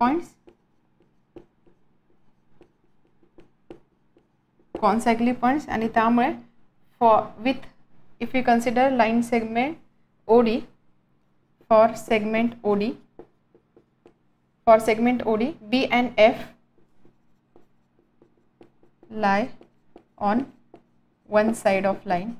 पॉईंट्स आणि त्यामुळे with if you consider line segment OD for segment OD B and F lie on one side of line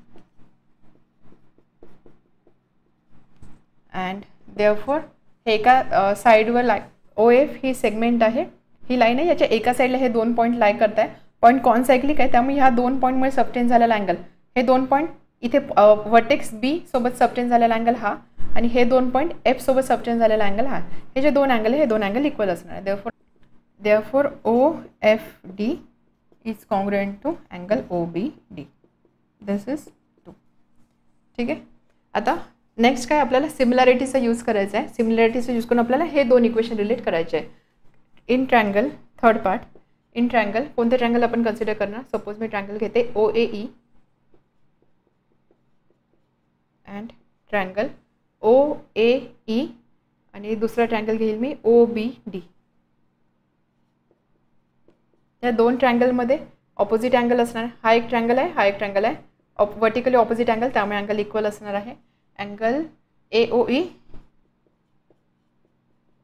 and therefore हे एका साईडवर OF ही सेगमेंट आहे, ही लाईन आहे. याच्या एका साईडला हे 2 पॉईंट लाई करत आहे. पॉईंट कॉन्सायक्लिक आहे, त्यामुळे ह्या 2 पॉईंटमुळे सबटेंड झालेला अँगल हे 2 पॉईंट इथे वर्टेक्स B सोबत सबटेंड झालेला अँगल हा आणि हे 2 पॉईंट F सोबत सबटेंड झालेला अँगल हा. हे जे 2 अँगल आहे हे 2 अँगल इक्वल असणार आहे. Therefore OFD is congruent to angle OBD. This is 2. ठीक आहे. आता नेक्स्ट काय आपल्याला सिमिलॅरिटीचा यूज करायचा आहे. सिमिलॅरिटीचा यूज करून आपल्याला हे 2 इक्वेशन रिलेट करायचे आहे. In triangle third part in triangle कोणते ट्रायंगल आपण कन्सिडर करणार. सपोज मी ट्रायंगल घेते OAE अँड ट्रायंगल OAE आणि दुसरा ट्रायंगल घेईल मी OBD. या दोन ट्रायंगलमध्ये ऑपोजिट अँगल असणार आहे. हा एक ट्रायंगल आहे, हा एक ट्रायंगल आहे, वर्टिकली ऑपोजिट अँगल, त्यामुळे अँगल इक्वल असणार आहे. Angle AOE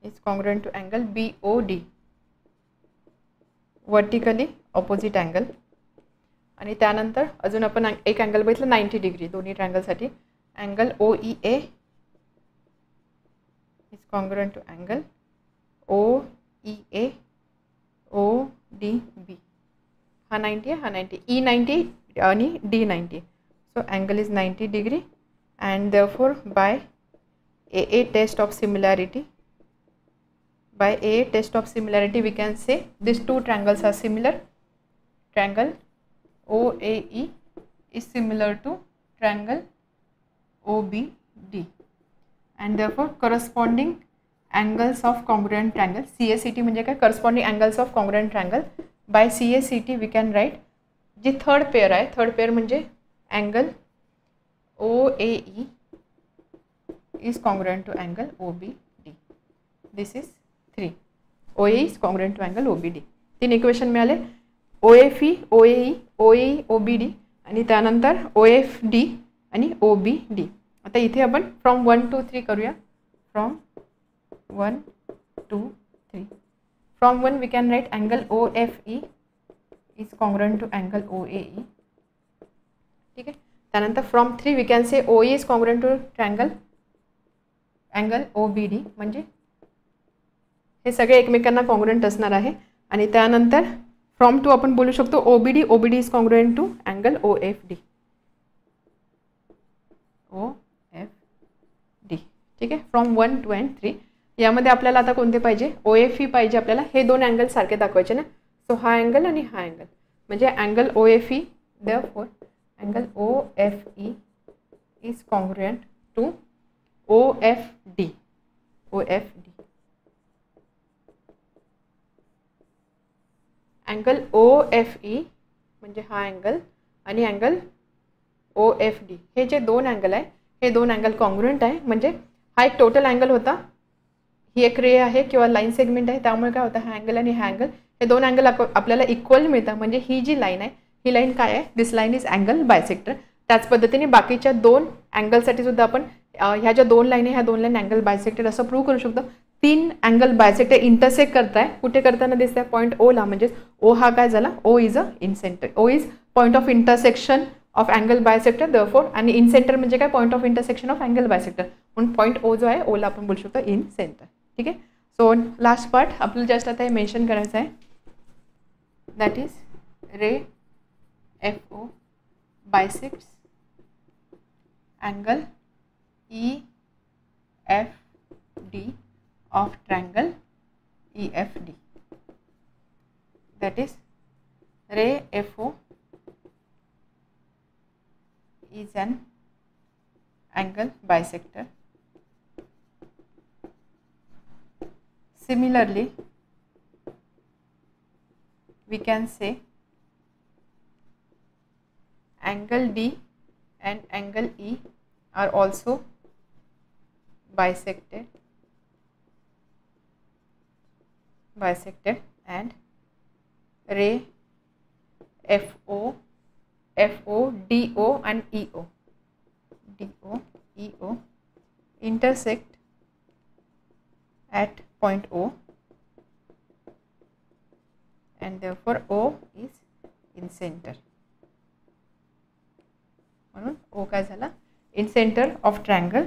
is congruent to angle BOD, vertically opposite angle. आणि त्यानंतर अजून आपण एक अँगल बघितलं 90 डिग्री दोन्ही ट्रायंगलसाठी. Angle OEA is congruent to angle OEA ODB. हा 90 आहे, हा 90, E90 आणि D90. So angle is 90 degree and therefore by AA test of similarity, by a test of similarity we can say these two triangles are similar. Triangle OAE is similar to triangle OBD and therefore corresponding angles of congruent triangle, CACT म्हणजे काय, corresponding angles of congruent triangle. by CACT we can write जी थर्ड पेअर आहे, थर्ड पेअर म्हणजे angle OAE is congruent to angle OBD. this is 3. OAE is congruent to angle OBD. तीन इक्वेशन मिळाले, OFE, OAE, OAE, OBD आणि त्यानंतर OFD आणि OBD. आता इथे आपण फ्रॉम 1 to 3 करूया. From 1 to 3. From 1 we can write angle OFE is congruent to angle OAE. ठीक आहे. त्यानंतर from 3 we can say OE is congruent to triangle angle OBD, म्हणजे हे सगळे एकमेकांना कॉन्ग्रुएंट असणार आहे. आणि त्यानंतर फ्रॉम 2 आपण बोलू शकतो OBD, OBD is congruent to angle OFD, OFD. ठीक आहे. फ्रॉम 1, 2 and 3 यामध्ये आपल्याला आता कोणते पाहिजे, OFE पाहिजे आपल्याला. हे दोन अँगल सारखे दाखवायचे ना. सो हा अँगल आणि हा अँगल म्हणजे angle OFE, therefore angle OFE is congruent to OFD. Angle OFE म्हणजे हा अँगल आणि अँगल OFD हे जे दोन अँगल आहे, हे दोन अँगल कॉन्ग्रुएंट आहे. म्हणजे हा एक टोटल अँगल होता, ही एक रे आहे किंवा लाईन सेगमेंट आहे, त्यामुळे काय होतं, हा अँगल आणि हा अँगल हे दोन अँगल आपल्याला इक्वल मिळतात. म्हणजे ही जी लाईन आहे, ही लाईन काय आहे, दिस लाईन इज अँगल बायसेक्टर. त्याच पद्धतीने बाकीच्या दोन अँगलसाठी सुद्धा आपण ह्या ज्या दोन लाईन आहे, ह्या दोन लाईन अँगल बायसेक्टर असं प्रूव्ह करू शकतो. तीन अँगल बायसेक्टर इंटरसेक्ट करताय, कुठे करताना दिसतंय, पॉईंट O ला. म्हणजे O हा काय झाला, O is a in centre, O is point of intersection of angle bisector, therefore. आणि इन सेंटर म्हणजे काय, point of intersection of angle bisector. म्हणून पॉईंट O जो आहे, O ला आपण बोलू शकतो इन सेंटर. ठीक आहे. सो लास्ट पार्ट आपल्याला जस्ट आता हे मेन्शन करायचं आहे, that is ray FO bisects angle EFD of triangle EFD. That is ray FO is an angle bisector. Similarly, we can say angle D and angle E are also bisected and ray FO, DO and EO intersect at point O and therefore O is in center. म्हणून O काय झाला, in center of triangle